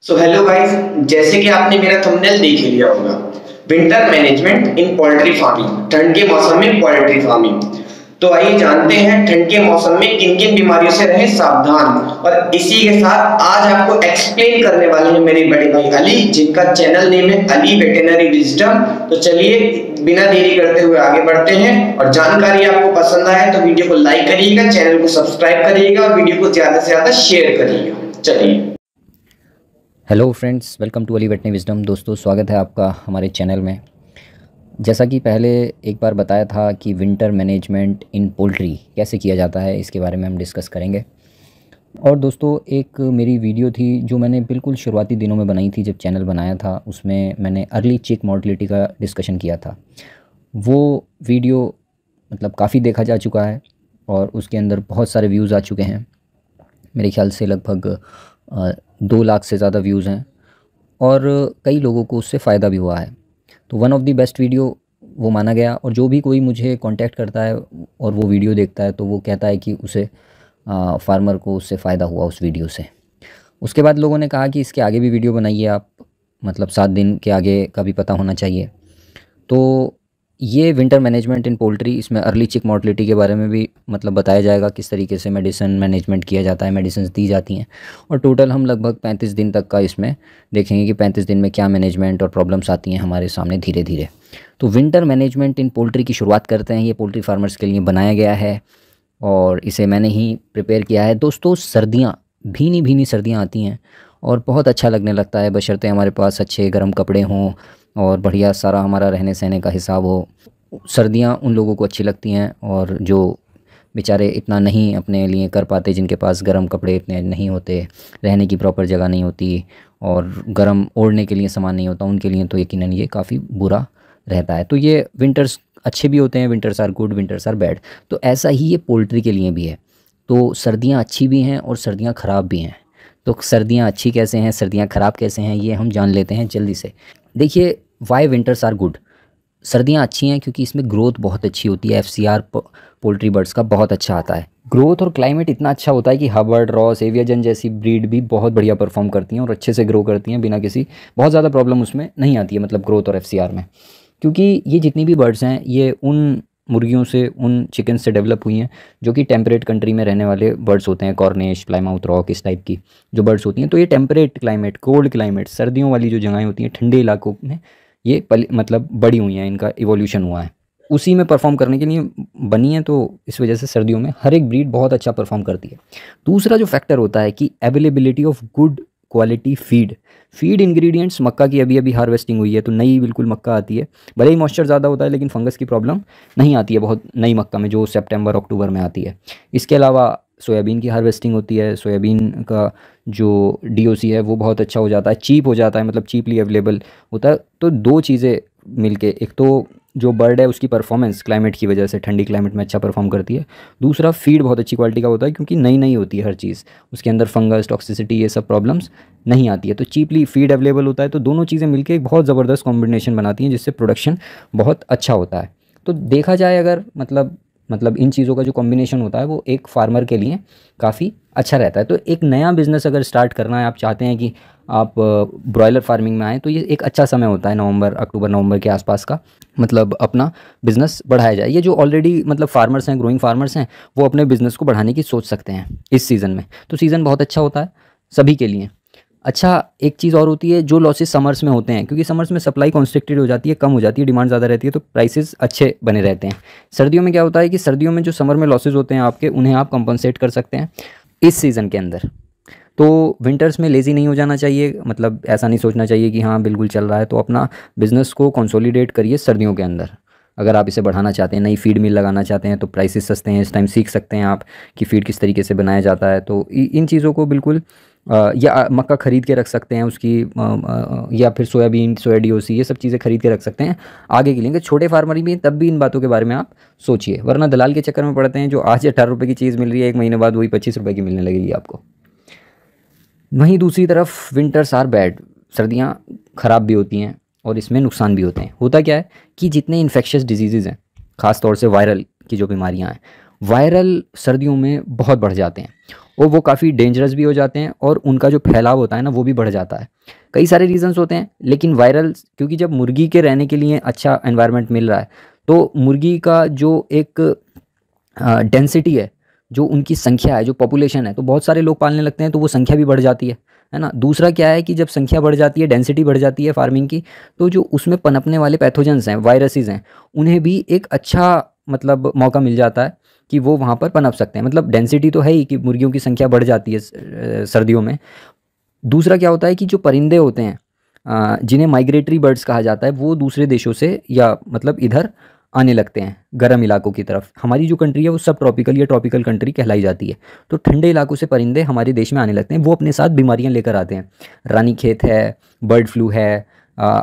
Hello guys, जैसे कि आपने मेरा थंबनेल देख ही लिया होगा। विंटर मैनेजमेंट इन पोल्ट्री फार्मिंग, ठंड के मौसम में पोल्ट्री फार्मिंग। तो आइए जानते हैं ठंड के मौसम में किन किन बीमारियों से रहें सावधान। और इसी के साथ आज आपको एक्सप्लेन करने वाले हैं मेरे बड़े भाई अली, जिनका चैनल नेम है अली वेटरनरी विजडम। तो चलिए बिना देरी करते हुए आगे बढ़ते हैं। और जानकारी आपको पसंद आए तो वीडियो को लाइक करिएगा, चैनल को सब्सक्राइब करिएगा और वीडियो को ज्यादा से ज्यादा शेयर करिएगा। चलिए। Hello friends, welcome to Ali veterinary wisdom. दोस्तों, स्वागत है आपका हमारे चैनल में। जैसा कि पहले एक बार बताया था कि विंटर मैनेजमेंट इन पोल्ट्री कैसे किया जाता है, इसके बारे में हम डिस्कस करेंगे। और दोस्तों, एक मेरी वीडियो थी जो मैंने बिल्कुल शुरुआती दिनों में बनाई थी, जब चैनल बनाया था। उसमें मैंने अर्ली चिक मॉर्टलिटी का डिस्कशन किया था। वो वीडियो मतलब काफ़ी देखा जा चुका है और उसके अंदर बहुत सारे व्यूज़ आ चुके हैं। मेरे ख्याल से लगभग 2 लाख से ज़्यादा व्यूज़ हैं और कई लोगों को उससे फ़ायदा भी हुआ है। तो one of the best video वो माना गया। और जो भी कोई मुझे कांटेक्ट करता है और वो वीडियो देखता है तो वो कहता है कि उसे फार्मर को उससे फ़ायदा हुआ उस वीडियो से। उसके बाद लोगों ने कहा कि इसके आगे भी वीडियो बनाइए आप, मतलब 7 दिन के आगे का भी पता होना चाहिए। तो ये विंटर मैनेजमेंट इन पोल्ट्री, इसमें अर्ली चिक मॉर्टलिटी के बारे में भी मतलब बताया जाएगा, किस तरीके से मेडिसिन मैनेजमेंट किया जाता है, मेडिसिन दी जाती हैं। और टोटल हम लगभग 35 दिन तक का इसमें देखेंगे कि 35 दिन में क्या मैनेजमेंट और प्रॉब्लम्स आती हैं हमारे सामने धीरे धीरे। तो विंटर मैनेजमेंट इन पोल्ट्री की शुरुआत करते हैं। ये पोल्ट्री फार्मर्स के लिए बनाया गया है और इसे मैंने ही प्रिपेयर किया है। दोस्तों, सर्दियाँ, भीनी भीनी सर्दियाँ आती हैं और बहुत अच्छा लगने लगता है, बशर्ते हमारे पास अच्छे गर्म कपड़े हों और बढ़िया सारा हमारा रहने सहने का हिसाब हो। सर्दियाँ उन लोगों को अच्छी लगती हैं और जो बेचारे इतना नहीं अपने लिए कर पाते, जिनके पास गर्म कपड़े इतने नहीं होते, रहने की प्रॉपर जगह नहीं होती और गर्म ओढ़ने के लिए सामान नहीं होता, उनके लिए तो यकीनन ये काफ़ी बुरा रहता है। तो ये विंटर्स अच्छे भी होते हैं, winters are good, winters are bad. तो ऐसा ही ये पोल्ट्री के लिए भी है। तो सर्दियाँ अच्छी भी हैं और सर्दियाँ ख़राब भी हैं। तो सर्दियाँ अच्छी कैसे हैं, सर्दियाँ ख़राब कैसे हैं, ये हम जान लेते हैं जल्दी से। देखिए, वाई विंटर्स आर गुड। सर्दियाँ अच्छी हैं क्योंकि इसमें ग्रोथ बहुत अच्छी होती है। FCR पोल्ट्री बर्ड्स का बहुत अच्छा आता है। ग्रोथ और क्लाइमेट इतना अच्छा होता है कि हबर्ड, रॉस, एवियजन जैसी ब्रीड भी बहुत बढ़िया परफॉर्म करती हैं और अच्छे से ग्रो करती हैं, बिना किसी बहुत ज़्यादा प्रॉब्लम उसमें नहीं आती है, मतलब ग्रोथ और FCR में। क्योंकि ये जितनी भी बर्ड्स हैं ये उन मुर्गियों से, उन चिकन से डेवलप हुई हैं जो कि टेम्परेट कंट्री में रहने वाले बर्ड्स होते हैं। कॉर्निश, प्लाईमाउथ रॉक, इस टाइप की जो बर्ड्स होती हैं। तो ये टेम्परेट क्लाइमेट, कोल्ड क्लाइमेट, सर्दियों वाली जो जगहें होती हैं, ठंडे इलाकों में ये मतलब बड़ी हुई हैं, इनका इवोल्यूशन हुआ है, उसी में परफॉर्म करने के लिए बनी है। तो इस वजह से सर्दियों में हर एक ब्रीड बहुत अच्छा परफॉर्म करती है। दूसरा जो फैक्टर होता है कि availability of good quality feed ingredients. मक्का की अभी अभी हार्वेस्टिंग हुई है तो नई बिल्कुल मक्का आती है। भले ही मॉइस्चर ज़्यादा होता है लेकिन फंगस की प्रॉब्लम नहीं आती है बहुत नई मक्का में, जो सितंबर अक्टूबर में आती है। इसके अलावा सोयाबीन की हार्वेस्टिंग होती है। सोयाबीन का जो DOC है वो बहुत अच्छा हो जाता है, चीप हो जाता है, मतलब चीपली अवेलेबल होता है। तो 2 चीज़ें मिलके, एक तो जो बर्ड है उसकी परफॉर्मेंस क्लाइमेट की वजह से ठंडी क्लाइमेट में अच्छा परफॉर्म करती है। दूसरा, फीड बहुत अच्छी क्वालिटी का होता है क्योंकि नई नई होती है हर चीज़, उसके अंदर फंगस, टॉक्सिसिटी, ये सब प्रॉब्लम्स नहीं आती है। तो चीपली फीड अवेलेबल होता है। तो दोनों चीज़ें मिलकर एक बहुत ज़बरदस्त कॉम्बिनेशन बनाती हैं जिससे प्रोडक्शन बहुत अच्छा होता है। तो देखा जाए अगर मतलब इन चीज़ों का जो कॉम्बिनेशन होता है वो एक फार्मर के लिए काफ़ी अच्छा रहता है। तो एक नया बिज़नेस अगर स्टार्ट करना है, आप चाहते हैं कि आप ब्रॉयलर फार्मिंग में आएँ, तो ये एक अच्छा समय होता है अक्टूबर नवंबर के आसपास का, मतलब अपना बिज़नेस बढ़ाया जाए। ये जो ऑलरेडी मतलब फार्मर्स हैं, ग्रोइंग फार्मर्स हैं, वो अपने बिज़नेस को बढ़ाने की सोच सकते हैं इस सीज़न में। तो सीज़न बहुत अच्छा होता है सभी के लिए। अच्छा, एक चीज़ और होती है, जो लॉसेस समर्स में होते हैं, क्योंकि समर्स में सप्लाई कॉन्स्ट्रिक्टेड हो जाती है, कम हो जाती है, डिमांड ज़्यादा रहती है, तो प्राइसेस अच्छे बने रहते हैं। सर्दियों में क्या होता है कि सर्दियों में जो समर में लॉसेस होते हैं आपके, उन्हें आप कंपनसेट कर सकते हैं इस सीज़न के अंदर। तो विंटर्स में लेज़ी नहीं हो जाना चाहिए, मतलब ऐसा नहीं सोचना चाहिए कि हाँ बिल्कुल चल रहा है। तो अपना बिज़नेस को कंसोलिडेट करिए सर्दियों के अंदर। अगर आप इसे बढ़ाना चाहते हैं, नई फीड मिल लगाना चाहते हैं, तो प्राइसेस सस्ते हैं, इस टाइम सीख सकते हैं आप कि फ़ीड किस तरीके से बनाया जाता है। तो इन चीज़ों को बिल्कुल या मक्का ख़रीद के रख सकते हैं उसकी, या फिर सोयाबीन, सोया DOC, ये सब चीज़ें खरीद के रख सकते हैं आगे के लिए। छोटे फार्मर भी तब भी इन बातों के बारे में आप सोचिए, वरना दलाल के चक्कर में पड़ते हैं। जो आज 18 रुपये की चीज़ मिल रही है, 1 महीने बाद वही 25 रुपये की मिलने लगेगी आपको। वहीं दूसरी तरफ विंटर्स आर बैड, सर्दियाँ ख़राब भी होती हैं और इसमें नुकसान भी होते हैं। होता क्या है कि जितने इन्फेक्शियस डिजीज़ हैं, ख़ास तौर से वायरल की जो बीमारियां हैं, वायरल सर्दियों में बहुत बढ़ जाते हैं। वो काफ़ी डेंजरस भी हो जाते हैं और उनका जो फैलाव होता है ना वो भी बढ़ जाता है। कई सारे रीजंस होते हैं, लेकिन वायरल, क्योंकि जब मुर्गी के रहने के लिए अच्छा एनवायरनमेंट मिल रहा है तो मुर्गी का जो एक डेंसिटी है, जो उनकी संख्या है, जो पॉपुलेशन है, तो बहुत सारे लोग पालने लगते हैं तो वो संख्या भी बढ़ जाती है ना। दूसरा क्या है कि जब संख्या बढ़ जाती है, डेंसिटी बढ़ जाती है फार्मिंग की, तो जो उसमें पनपने वाले पैथोजेंस हैं, वायरसेस हैं, उन्हें भी एक अच्छा मतलब मौका मिल जाता है कि वो वहाँ पर पनप सकते हैं। मतलब डेंसिटी तो है ही कि मुर्गियों की संख्या बढ़ जाती है सर्दियों में। दूसरा क्या होता है कि जो परिंदे होते हैं, जिन्हें माइग्रेटरी बर्ड्स कहा जाता है, वो दूसरे देशों से या मतलब इधर आने लगते हैं गर्म इलाकों की तरफ। हमारी जो कंट्री है वो सब ट्रॉपिकल या ट्रॉपिकल कंट्री कहलाई जाती है, तो ठंडे इलाकों से परिंदे हमारे देश में आने लगते हैं। वो अपने साथ बीमारियां लेकर आते हैं। रानीखेत है, बर्ड फ्लू है,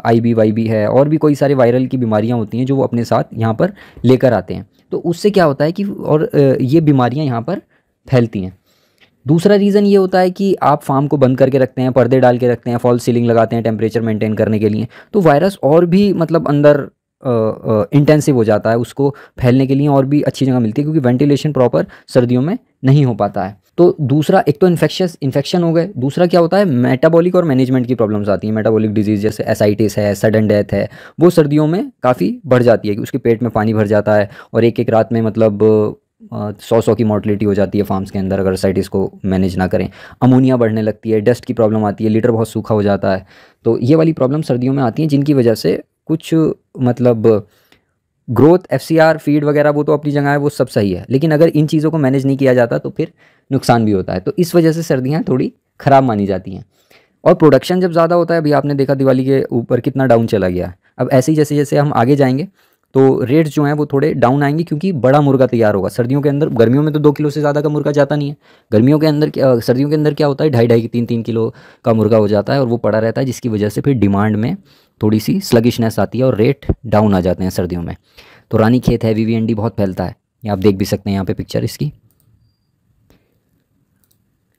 IBYB है, और भी कोई सारे वायरल की बीमारियां होती हैं जो वो अपने साथ यहाँ पर लेकर आते हैं। तो उससे क्या होता है कि और ये बीमारियाँ यहाँ पर फैलती हैं। दूसरा रीज़न ये होता है कि आप फार्म को बंद करके रखते हैं, पर्दे डाल के रखते हैं, फॉल्स सीलिंग लगाते हैं टेम्परेचर मेंटेन करने के लिए, तो वायरस और भी मतलब अंदर इंटेंसिव हो जाता है, उसको फैलने के लिए और भी अच्छी जगह मिलती है, क्योंकि वेंटिलेशन प्रॉपर सर्दियों में नहीं हो पाता है। तो दूसरा, एक तो इन्फेक्शन हो गए, दूसरा क्या होता है मेटाबॉलिक और मैनेजमेंट की प्रॉब्लम्स आती हैं। मेटाबॉलिक डिजीज़ जैसे एसाइटिस है, सडन डेथ है, वो सर्दियों में काफ़ी बढ़ जाती है कि उसके पेट में पानी भर जाता है और एक एक रात में मतलब 100 की मॉर्टलिटी हो जाती है फार्म्स के अंदर अगर साइटिस को मैनेज ना करें। अमोनिया बढ़ने लगती है, डस्ट की प्रॉब्लम आती है, लिटर बहुत सूखा हो जाता है। तो ये वाली प्रॉब्लम सर्दियों में आती हैं, जिनकी वजह से कुछ मतलब ग्रोथ, FCR, फीड वगैरह वो तो अपनी जगह है, वो सब सही है, लेकिन अगर इन चीज़ों को मैनेज नहीं किया जाता तो फिर नुकसान भी होता है। तो इस वजह से सर्दियाँ थोड़ी ख़राब मानी जाती हैं। और प्रोडक्शन जब ज़्यादा होता है, अभी आपने देखा दिवाली के ऊपर कितना डाउन चला गया है। अब ऐसे ही जैसे जैसे हम आगे जाएंगे तो रेट्स जो हैं वो थोड़े डाउन आएंगे, क्योंकि बड़ा मुर्गा तैयार होगा सर्दियों के अंदर। गर्मियों में तो 2 किलो से ज़्यादा का मुर्गा जाता नहीं है। गर्मियों के अंदर सर्दियों के अंदर क्या होता है, 2.5-3 किलो का मुर्गा हो जाता है और वो पड़ा रहता है, जिसकी वजह से फिर डिमांड में थोड़ी सी स्लगिशनेस आती है और रेट डाउन आ जाते हैं सर्दियों में। तो रानीखेत है, VVND बहुत फैलता है, ये आप देख भी सकते हैं यहाँ पे पिक्चर इसकी।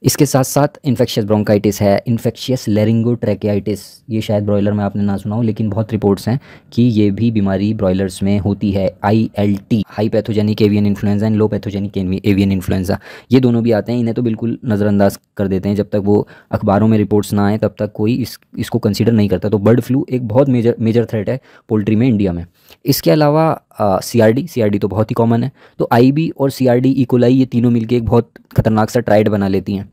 इसके साथ साथ इन्फेक्शियस ब्रोंकाइटिस है, इन्फेक्शियस लेरिंगोट्रैकियाइटिस, ये शायद ब्रॉयलर में आपने ना सुना हो, लेकिन बहुत रिपोर्ट्स हैं कि ये भी बीमारी ब्रॉयलर्स में होती है। ILT, high pathogenic avian influenza and low pathogenic avian influenza, ये दोनों भी आते हैं। इन्हें तो बिल्कुल नज़रअंदाज कर देते हैं, जब तक वो अखबारों में रिपोर्ट्स ना आए तब तक कोई इसको कंसिडर नहीं करता। तो बर्ड फ्लू एक बहुत मेजर थ्रेट है पोल्ट्री में इंडिया में। इसके अलावा CRD तो बहुत ही कॉमन है। तो IB और CRD, इकोलाई, ये तीनों मिलकर एक बहुत खतरनाक सा ट्राइड बना लेती हैं।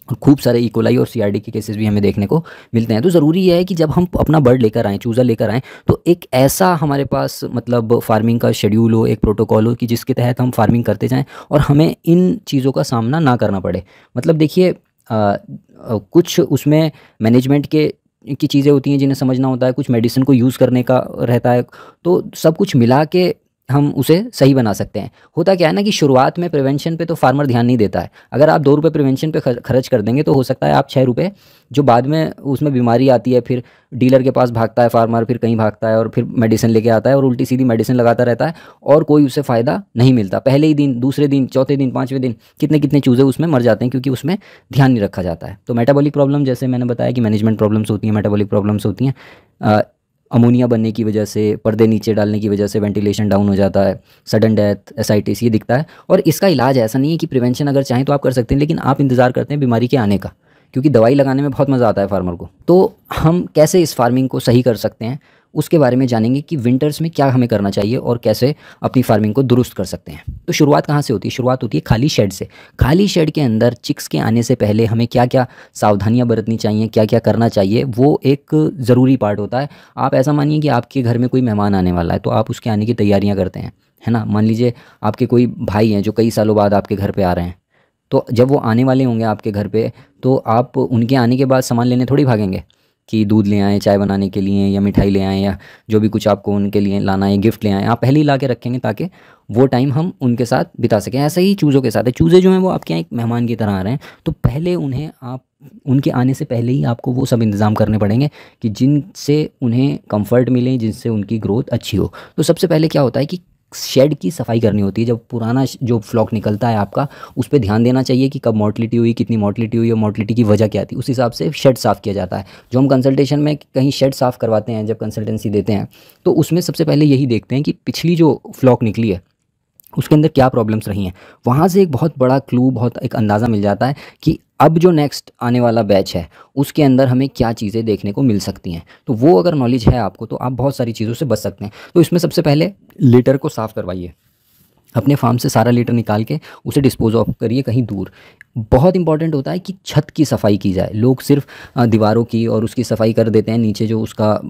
और खूब सारे इकोलाई और CRD के केसेस भी हमें देखने को मिलते हैं। तो ज़रूरी है कि जब हम अपना बर्ड लेकर आएँ, चूज़ा लेकर आएँ, तो एक ऐसा हमारे पास मतलब फार्मिंग का शेड्यूल हो, एक प्रोटोकॉल हो कि जिसके तहत हम फार्मिंग करते जाएँ और हमें इन चीज़ों का सामना ना करना पड़े। मतलब देखिए, कुछ उसमें मैनेजमेंट की चीज़ें होती हैं जिन्हें समझना होता है, कुछ मेडिसिन को यूज़ करने का रहता है, तो सब कुछ मिला के हम उसे सही बना सकते हैं। होता क्या है ना कि शुरुआत में प्रिवेंशन पे तो फार्मर ध्यान नहीं देता है। अगर आप 2 रुपये प्रिवेंशन पे खर्च कर देंगे तो हो सकता है आप 6 रुपये, जो बाद में उसमें बीमारी आती है, फिर डीलर के पास भागता है फार्मर, फिर कहीं भागता है और फिर मेडिसिन लेके आता है और उल्टी सीधी मेडिसिन लगाता रहता है और कोई उसे फ़ायदा नहीं मिलता। पहले ही दिन, दूसरे दिन, चौथे दिन, 5वें दिन कितने कितने चूज़े उसमें मर जाते हैं, क्योंकि उसमें ध्यान नहीं रखा जाता है। तो मेटाबॉलिक प्रॉब्लम, जैसे मैंने बताया कि मैनेजमेंट प्रॉब्लम्स होती हैं, मेटाबॉलिक प्रॉब्लम्स होती हैं। अमोनिया बनने की वजह से, पर्दे नीचे डालने की वजह से वेंटिलेशन डाउन हो जाता है, सडन डेथ, एसाइटिस, ये दिखता है। और इसका इलाज ऐसा नहीं है कि प्रिवेंशन अगर चाहें तो आप कर सकते हैं, लेकिन आप इंतज़ार करते हैं बीमारी के आने का, क्योंकि दवाई लगाने में बहुत मज़ा आता है फार्मर को। तो हम कैसे इस फार्मिंग को सही कर सकते हैं, उसके बारे में जानेंगे कि विंटर्स में क्या हमें करना चाहिए और कैसे अपनी फार्मिंग को दुरुस्त कर सकते हैं। तो शुरुआत कहाँ से होती है? शुरुआत होती है खाली शेड से। खाली शेड के अंदर चिक्स के आने से पहले हमें क्या क्या सावधानियां बरतनी चाहिए, क्या क्या करना चाहिए, वो एक ज़रूरी पार्ट होता है। आप ऐसा मानिए कि आपके घर में कोई मेहमान आने वाला है, तो आप उसके आने की तैयारियाँ करते हैं, है ना। मान लीजिए आपके कोई भाई हैं जो कई सालों बाद आपके घर पर आ रहे हैं, तो जब वो आने वाले होंगे आपके घर पे, तो आप उनके आने के बाद सामान लेने थोड़ी भागेंगे कि दूध ले आएँ चाय बनाने के लिए, या मिठाई ले आएँ, या जो भी कुछ आपको उनके लिए लाना है, गिफ्ट ले आएँ। आप पहले ही ला के रखेंगे ताकि वो टाइम हम उनके साथ बिता सकें। ऐसे ही चूज़ों के साथ है। चूज़े जो हैं वो आपके यहाँ एक मेहमान की तरह आ रहे हैं, तो पहले उन्हें आप, उनके आने से पहले ही आपको वो सब इंतज़ाम करने पड़ेंगे कि जिनसे उन्हें कंफर्ट मिले, जिनसे उनकी ग्रोथ अच्छी हो। तो सबसे पहले क्या होता है कि शेड की सफाई करनी होती है। जब पुराना जो फ्लॉक निकलता है आपका, उस पर ध्यान देना चाहिए कि कब मोर्टलिटी हुई, कितनी मोर्टलिटी हुई और मोर्टलिटी की वजह क्या थी, उस हिसाब से शेड साफ़ किया जाता है। जो हम कंसल्टेशन में कहीं शेड साफ़ करवाते हैं, जब कंसल्टेंसी देते हैं, तो उसमें सबसे पहले यही देखते हैं कि पिछली जो फ्लॉक निकली है उसके अंदर क्या प्रॉब्लम्स रही हैं। वहाँ से एक बहुत बड़ा क्लू, बहुत एक अंदाज़ा मिल जाता है कि अब जो नेक्स्ट आने वाला बैच है उसके अंदर हमें क्या चीज़ें देखने को मिल सकती हैं। तो वो अगर नॉलेज है आपको तो आप बहुत सारी चीज़ों से बच सकते हैं। तो इसमें सबसे पहले लीटर को साफ़ करवाइए, अपने फार्म से सारा लीटर निकाल के उसे डिस्पोज ऑफ करिए कहीं दूर। बहुत इंपॉर्टेंट होता है कि छत की सफाई की जाए। लोग सिर्फ दीवारों की और उसकी सफाई कर देते हैं, नीचे जो उसका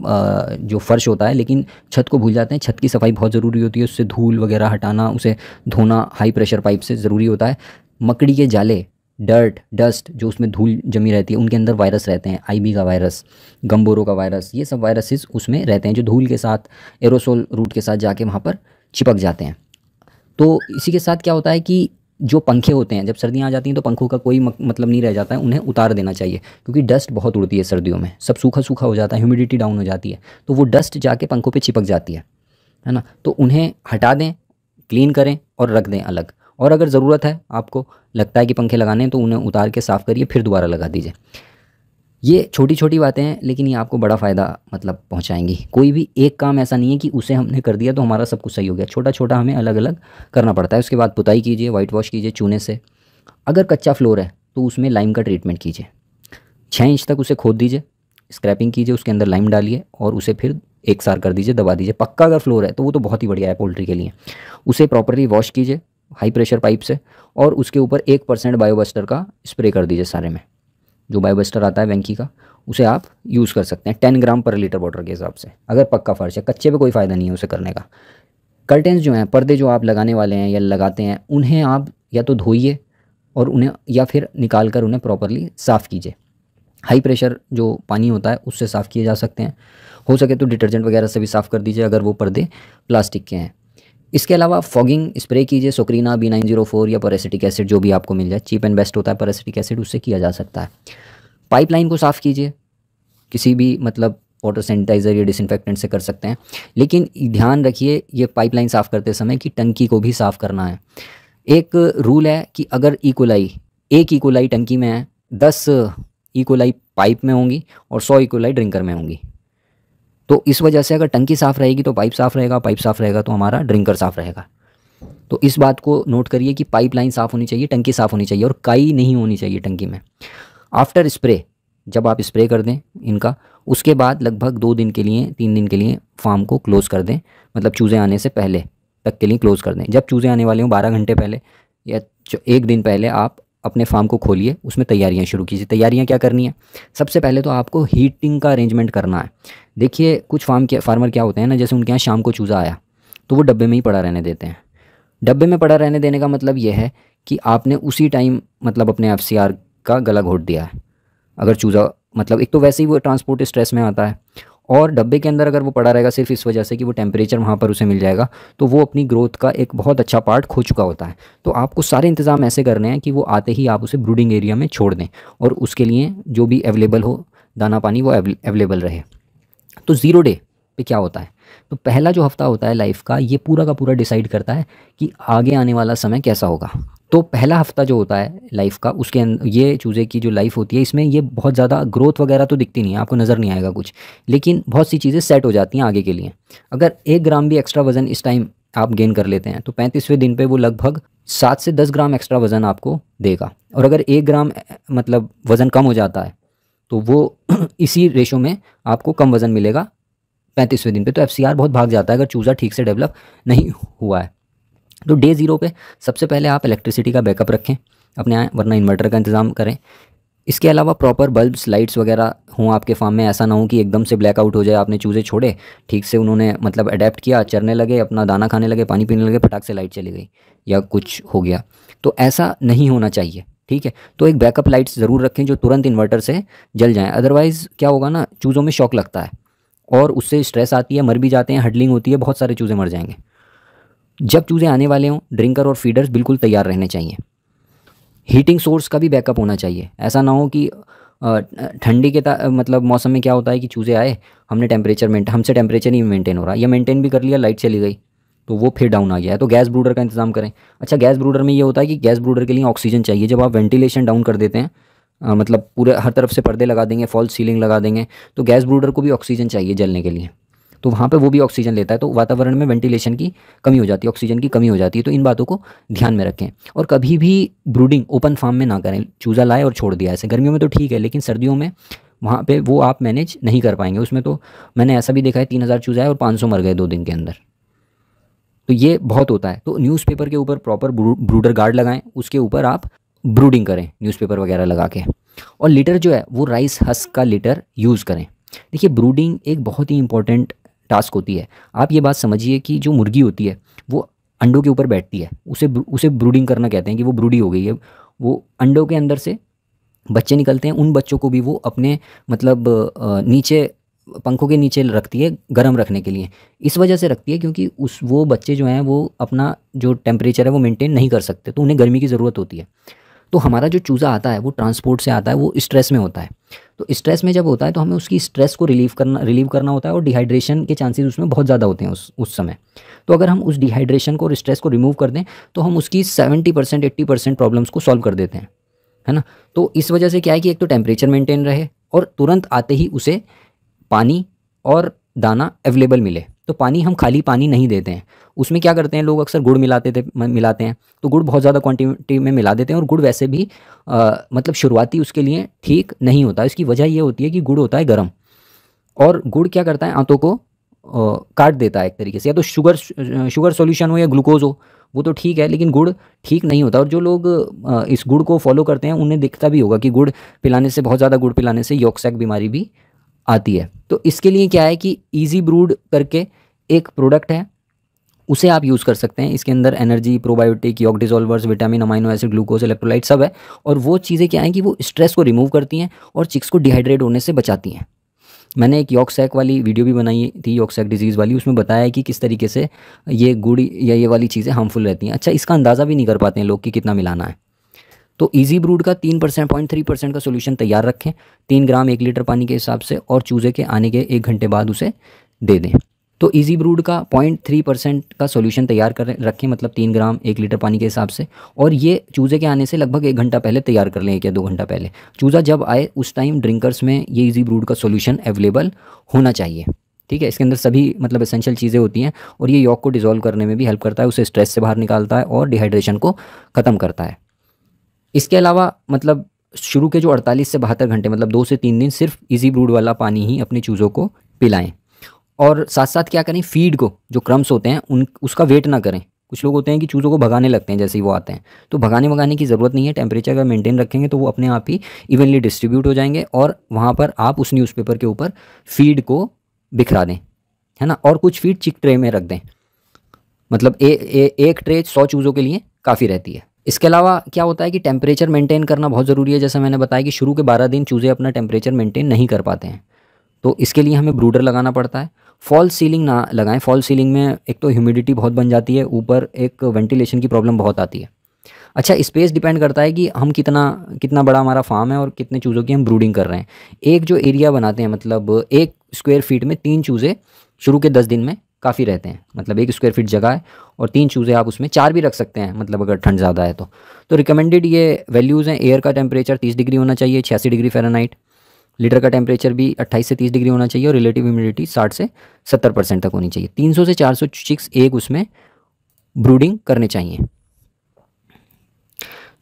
जो फर्श होता है, लेकिन छत को भूल जाते हैं। छत की सफाई बहुत ज़रूरी होती है, उससे धूल वगैरह हटाना, उसे धोना हाई प्रेशर पाइप से ज़रूरी होता है। मकड़ी के जाले, डर्ट, डस्ट, जो उसमें धूल जमी रहती है, उनके अंदर वायरस रहते हैं, आईबी का वायरस, गम्बोरो का वायरस, ये सब वायरसेस उसमें रहते हैं जो धूल के साथ, एरोसोल रूट के साथ जाके वहाँ पर चिपक जाते हैं। तो इसी के साथ क्या होता है कि जो पंखे होते हैं, जब सर्दियाँ आ जाती हैं तो पंखों का कोई मतलब नहीं रह जाता है, उन्हें उतार देना चाहिए, क्योंकि डस्ट बहुत उड़ती है सर्दियों में, सब सूखा सूखा हो जाता है, ह्यूमिडिटी डाउन हो जाती है, तो वो डस्ट जाके पंखों पे चिपक जाती है ना। तो उन्हें हटा दें, क्लीन करें और रख दें अलग। और अगर ज़रूरत है, आपको लगता है कि पंखे लगाने हैं, तो उन्हें उतार के साफ़ करिए, फिर दोबारा लगा दीजिए। ये छोटी छोटी बातें हैं, लेकिन ये आपको बड़ा फ़ायदा मतलब पहुंचाएंगी। कोई भी एक काम ऐसा नहीं है कि उसे हमने कर दिया तो हमारा सब कुछ सही हो गया, छोटा छोटा हमें अलग अलग करना पड़ता है। उसके बाद पुताई कीजिए, वाइट वॉश कीजिए चूने से। अगर कच्चा फ्लोर है तो उसमें लाइम का ट्रीटमेंट कीजिए, 6 इंच तक उसे खोद दीजिए, स्क्रैपिंग कीजिए, उसके अंदर लाइम डालिए और उसे फिर एक सार कर दीजिए, दबा दीजिए। पक्का अगर फ्लोर है तो वो तो बहुत ही बढ़िया है पोल्ट्री के लिए। उसे प्रॉपरली वॉश कीजिए हाई प्रेशर पाइप से, और उसके ऊपर 1% बायोबस्टर का स्प्रे कर दीजिए सारे में। जो बायोबस्टर आता है वेंकी का, उसे आप यूज़ कर सकते हैं 10 ग्राम पर लीटर वाटर के हिसाब से, अगर पक्का फर्श है। कच्चे पे कोई फ़ायदा नहीं है उसे करने का। कर्टेंस जो हैं, पर्दे जो आप लगाने वाले हैं या लगाते हैं, उन्हें आप या तो धोइए और उन्हें, या फिर निकाल कर उन्हें प्रॉपरली साफ़ कीजिए। हाई प्रेशर जो पानी होता है उससे साफ़ किए जा सकते हैं। हो सके तो डिटर्जेंट वगैरह से भी साफ़ कर दीजिए अगर वो पर्दे प्लास्टिक के हैं। इसके अलावा फॉगिंग स्प्रे कीजिए, सोक्रीना B904 या पैरासिटिक एसिड जो भी आपको मिल जाए, चीप एंड बेस्ट होता है पैरासिटिक एसिड, उससे किया जा सकता है। पाइपलाइन को साफ़ कीजिए, किसी भी मतलब वाटर सैनिटाइज़र या डिसइंफेक्टेंट से कर सकते हैं, लेकिन ध्यान रखिए ये पाइपलाइन साफ़ करते समय कि टंकी को भी साफ़ करना है। एक रूल है कि अगर इकोलाई, एक इकोलाई टंकी में है, 10 इकोलाई पाइप में होंगी और 100 इकोलाई ड्रिंकर में होंगी। तो इस वजह से अगर टंकी साफ़ रहेगी तो पाइप साफ़ रहेगा, पाइप साफ़ रहेगा तो हमारा ड्रिंकर साफ़ रहेगा। तो इस बात को नोट करिए कि पाइपलाइन साफ़ होनी चाहिए, टंकी साफ़ होनी चाहिए और काई नहीं होनी चाहिए टंकी में। आफ्टर स्प्रे, जब आप स्प्रे कर दें इनका, उसके बाद लगभग 2 दिन के लिए, 3 दिन के लिए फार्म को क्लोज़ कर दें, मतलब चूज़े आने से पहले तक के लिए क्लोज़ कर दें। जब चूज़े आने वाले हों 12 घंटे पहले या 1 दिन पहले आप अपने फार्म को खोलिए, उसमें तैयारियां शुरू कीजिए। तैयारियां क्या करनी है? सबसे पहले तो आपको हीटिंग का अरेंजमेंट करना है। देखिए कुछ फार्मर क्या होते हैं ना, जैसे उनके यहाँ शाम को चूज़ा आया तो वो डब्बे में ही पड़ा रहने देते हैं। डब्बे में पड़ा रहने देने का मतलब ये है कि आपने उसी टाइम मतलब अपने FCR का गला घोट दिया है। अगर चूज़ा मतलब एक तो वैसे ही वो ट्रांसपोर्ट स्ट्रेस में आता है, और डब्बे के अंदर अगर वो पड़ा रहेगा सिर्फ इस वजह से कि वो टेम्परेचर वहाँ पर उसे मिल जाएगा, तो वो अपनी ग्रोथ का एक बहुत अच्छा पार्ट खो चुका होता है। तो आपको सारे इंतज़ाम ऐसे करने हैं कि वो आते ही आप उसे ब्रूडिंग एरिया में छोड़ दें, और उसके लिए जो भी अवेलेबल हो दाना पानी वो अवेलेबल रहे। तो 0 डे पे क्या होता है, तो पहला जो हफ्ता होता है लाइफ का, ये पूरा का पूरा डिसाइड करता है कि आगे आने वाला समय कैसा होगा। तो पहला हफ्ता जो होता है लाइफ का, उसके अंदर ये चूज़े की जो लाइफ होती है, इसमें ये बहुत ज़्यादा ग्रोथ वगैरह तो दिखती नहीं है, आपको नज़र नहीं आएगा कुछ, लेकिन बहुत सी चीज़ें सेट हो जाती हैं आगे के लिए। अगर 1 ग्राम भी एक्स्ट्रा वज़न इस टाइम आप गेन कर लेते हैं तो 35वें दिन पे वो लगभग 7 से 10 ग्राम एक्स्ट्रा वज़न आपको देगा। और अगर 1 ग्राम मतलब वज़न कम हो जाता है तो वो इसी रेशो में आपको कम वज़न मिलेगा 35वें दिन पे। तो FCR बहुत भाग जाता है अगर चूज़ा ठीक से डेवलप नहीं हुआ है। तो डे 0 पे सबसे पहले आप इलेक्ट्रिसिटी का बैकअप रखें अपने यहाँ, वरना इन्वर्टर का इंतज़ाम करें। इसके अलावा प्रॉपर बल्ब्स लाइट्स वगैरह हों आपके फार्म में। ऐसा ना हो कि एकदम से ब्लैकआउट हो जाए, आपने चूज़े छोड़े, ठीक से उन्होंने मतलब अडेप्ट किया, चरने लगे, अपना दाना खाने लगे, पानी पीने लगे, फटाक से लाइट चली गई या कुछ हो गया, तो ऐसा नहीं होना चाहिए, ठीक है। तो एक बैकअप लाइट्स ज़रूर रखें जो तुरंत इन्वर्टर से जल जाएँ। अदरवाइज़ क्या होगा ना, चूज़ों में शॉक लगता है और उससे स्ट्रेस आती है, मर भी जाते हैं, हडलिंग होती है, बहुत सारे चूज़े मर जाएंगे। जब चूज़े आने वाले हों, ड्रिंकर और फीडर्स बिल्कुल तैयार रहने चाहिए। हीटिंग सोर्स का भी बैकअप होना चाहिए। ऐसा ना हो कि ठंडी के मतलब मौसम में क्या होता है कि चूज़े आए, हमसे टेम्परेचर नहीं मेंटेन हो रहा, या मेंटेन भी कर लिया, लाइट चली गई तो वो फिर डाउन आ गया है, तो गैस ब्रूडर का इंतज़ाम करें। अच्छा, गैस ब्रूडर में ये होता है कि गैस ब्रूडर के लिए ऑक्सीजन चाहिए। जब आप वेंटिलेशन डाउन कर देते हैं, मतलब पूरे हर तरफ से पर्दे लगा देंगे, फॉल्स सीलिंग लगा देंगे, तो गैस ब्रूडर को भी ऑक्सीजन चाहिए जलने के लिए। तो वहाँ पे वो भी ऑक्सीजन लेता है, तो वातावरण में वेंटिलेशन की कमी हो जाती है, ऑक्सीजन की कमी हो जाती है। तो इन बातों को ध्यान में रखें। और कभी भी ब्रूडिंग ओपन फार्म में ना करें, चूज़ा लाए और छोड़ दिया। ऐसे गर्मियों में तो ठीक है, लेकिन सर्दियों में वहाँ पे वो आप मैनेज नहीं कर पाएंगे। उसमें तो मैंने ऐसा भी देखा है 3,000 चूज़ा है और 500 मर गए 2 दिन के अंदर। तो ये बहुत होता है। तो न्यूज़पेपर के ऊपर प्रॉपर ब्रूडर गार्ड लगाएं, उसके ऊपर आप ब्रूडिंग करें न्यूज़पेपर वगैरह लगा के। और लिटर जो है वो राइस हस्क का लिटर यूज़ करें। देखिए, ब्रूडिंग एक बहुत ही इंपॉर्टेंट टास्क होती है। आप ये बात समझिए कि जो मुर्गी होती है वो अंडों के ऊपर बैठती है, उसे ब्रूडिंग करना कहते हैं कि वो ब्रूडी हो गई है। वो अंडों के अंदर से बच्चे निकलते हैं, उन बच्चों को भी वो अपने मतलब नीचे पंखों के नीचे रखती है गर्म रखने के लिए। इस वजह से रखती है क्योंकि वो बच्चे जो हैं वो अपना जो टेम्परेचर है वो मेंटेन नहीं कर सकते, तो उन्हें गर्मी की ज़रूरत होती है। तो हमारा जो चूज़ा आता है वो ट्रांसपोर्ट से आता है, वो स्ट्रेस में होता है। तो स्ट्रेस में जब होता है तो हमें उसकी स्ट्रेस को रिलीव करना होता है, और डिहाइड्रेशन के चांसेस उसमें बहुत ज़्यादा होते हैं उस समय। तो अगर हम उस डिहाइड्रेशन को और स्ट्रेस को रिमूव कर दें तो हम उसकी 70% 80% प्रॉब्लम्स को सॉल्व कर देते हैं, है ना। तो इस वजह से क्या है कि एक तो टेम्परेचर मेंटेन रहे और तुरंत आते ही उसे पानी और दाना अवेलेबल मिले। तो पानी हम खाली पानी नहीं देते हैं, उसमें क्या करते हैं लोग अक्सर गुड़ मिलाते हैं। तो गुड़ बहुत ज़्यादा क्वांटिटी में मिला देते हैं, और गुड़ वैसे भी मतलब शुरुआती उसके लिए ठीक नहीं होता। इसकी वजह ये होती है कि गुड़ होता है गर्म, और गुड़ क्या करता है आंतों को काट देता है एक तरीके से। या तो शुगर सॉल्यूशन हो या ग्लूकोज हो वो तो ठीक है, लेकिन गुड़ ठीक नहीं होता। और जो लोग इस गुड़ को फॉलो करते हैं उन्हें दिखता भी होगा कि गुड़ पिलाने से, बहुत ज़्यादा गुड़ पिलाने से यॉर्कशॉक बीमारी भी आती है। तो इसके लिए क्या है कि इजी ब्रूड करके एक प्रोडक्ट है, उसे आप यूज़ कर सकते हैं। इसके अंदर energy, probiotic, yolk dissolvers, vitamin, amino acid, glucose, electrolyte सब है। और वो चीज़ें क्या हैं कि वो स्ट्रेस को रिमूव करती हैं और चिक्स को डिहाइड्रेट होने से बचाती हैं। मैंने एक यॉर्कशॉक वाली वीडियो भी बनाई थी, यॉर्कशॉक डिजीज़ वाली, उसमें बताया है कि किस तरीके से ये गुड़ या ये वाली चीज़ें हार्मफुल रहती हैं। अच्छा, इसका अंदाज़ा भी नहीं कर पाते हैं लोग कि कितना मिलाना है। तो इजी ब्रूड का 3% का सोल्यूशन तैयार रखें, 3 ग्राम 1 लीटर पानी के हिसाब से, और चूज़े के आने के 1 घंटे बाद उसे दे दें। तो इजी ब्रूड का 0.3% का सोल्यूशन तैयार कर रखें, मतलब 3 ग्राम 1 लीटर पानी के हिसाब से, और ये चूज़े के आने से लगभग 1 घंटा पहले तैयार कर लें, 1 या 2 घंटा पहले। चूज़ा जब आए उस टाइम ड्रिंकर्स में ये इजी ब्रूड का सोल्यूशन अवेलेबल होना चाहिए। ठीक है, इसके अंदर सभी मतलब एसेंशियल चीज़ें होती हैं, और ये यॉर्क को डिसॉल्व करने में भी हेल्प करता है, उसे स्ट्रेस से बाहर निकालता है और डिहाइड्रेशन को ख़त्म करता है। इसके अलावा मतलब शुरू के जो 48 से 72 घंटे, मतलब 2 से 3 दिन सिर्फ इजी ब्रूड वाला पानी ही अपने चूज़ों को पिलाएं। और साथ साथ क्या करें, फीड को, जो क्रम्स होते हैं उसका वेट ना करें। कुछ लोग होते हैं कि चूज़ों को भगाने लगते हैं जैसे ही वो आते हैं, तो भगाने की ज़रूरत नहीं है। टेम्परेचर अगर मेंटेन रखेंगे तो वो अपने आप ही इवनली डिस्ट्रीब्यूट हो जाएंगे, और वहाँ पर आप उस न्यूज़पेपर के ऊपर फीड को बिखरा दें, है ना। और कुछ फीड चिक ट्रे में रख दें, मतलब एक ट्रे 100 चूज़ों के लिए काफ़ी रहती है। इसके अलावा क्या होता है कि टेम्परेचर मेंटेन करना बहुत ज़रूरी है। जैसा मैंने बताया कि शुरू के 12 दिन चूज़े अपना टेम्परेचर मेंटेन नहीं कर पाते हैं, तो इसके लिए हमें ब्रूडर लगाना पड़ता है। फॉल्स सीलिंग ना लगाएं। फॉल्स सीलिंग में एक तो ह्यूमिडिटी बहुत बन जाती है, ऊपर एक वेंटिलेशन की प्रॉब्लम बहुत आती है। अच्छा, स्पेस डिपेंड करता है कि हम कितना बड़ा हमारा फार्म है और कितने चूज़ों की हम ब्रूडिंग कर रहे हैं। एक जो एरिया बनाते हैं, मतलब 1 स्क्वायर फीट में 3 चूज़े शुरू के 10 दिन में काफ़ी रहते हैं। मतलब 1 स्क्वायर फीट जगह है और 3 चूज़े, आप उसमें 4 भी रख सकते हैं, मतलब अगर ठंड ज़्यादा है तो रिकमेंडेड ये वैल्यूज़ हैं। एयर का टेम्परेचर 30 डिग्री होना चाहिए, 86 डिग्री फ़ारेनहाइट। लिटर का टेम्परेचर भी 28 से 30 डिग्री होना चाहिए, और रिलेटिव ह्यूमिडिटी 60 से 70% तक होनी चाहिए। 300 से 400 चिक्स एक उसमें ब्रूडिंग करने चाहिए।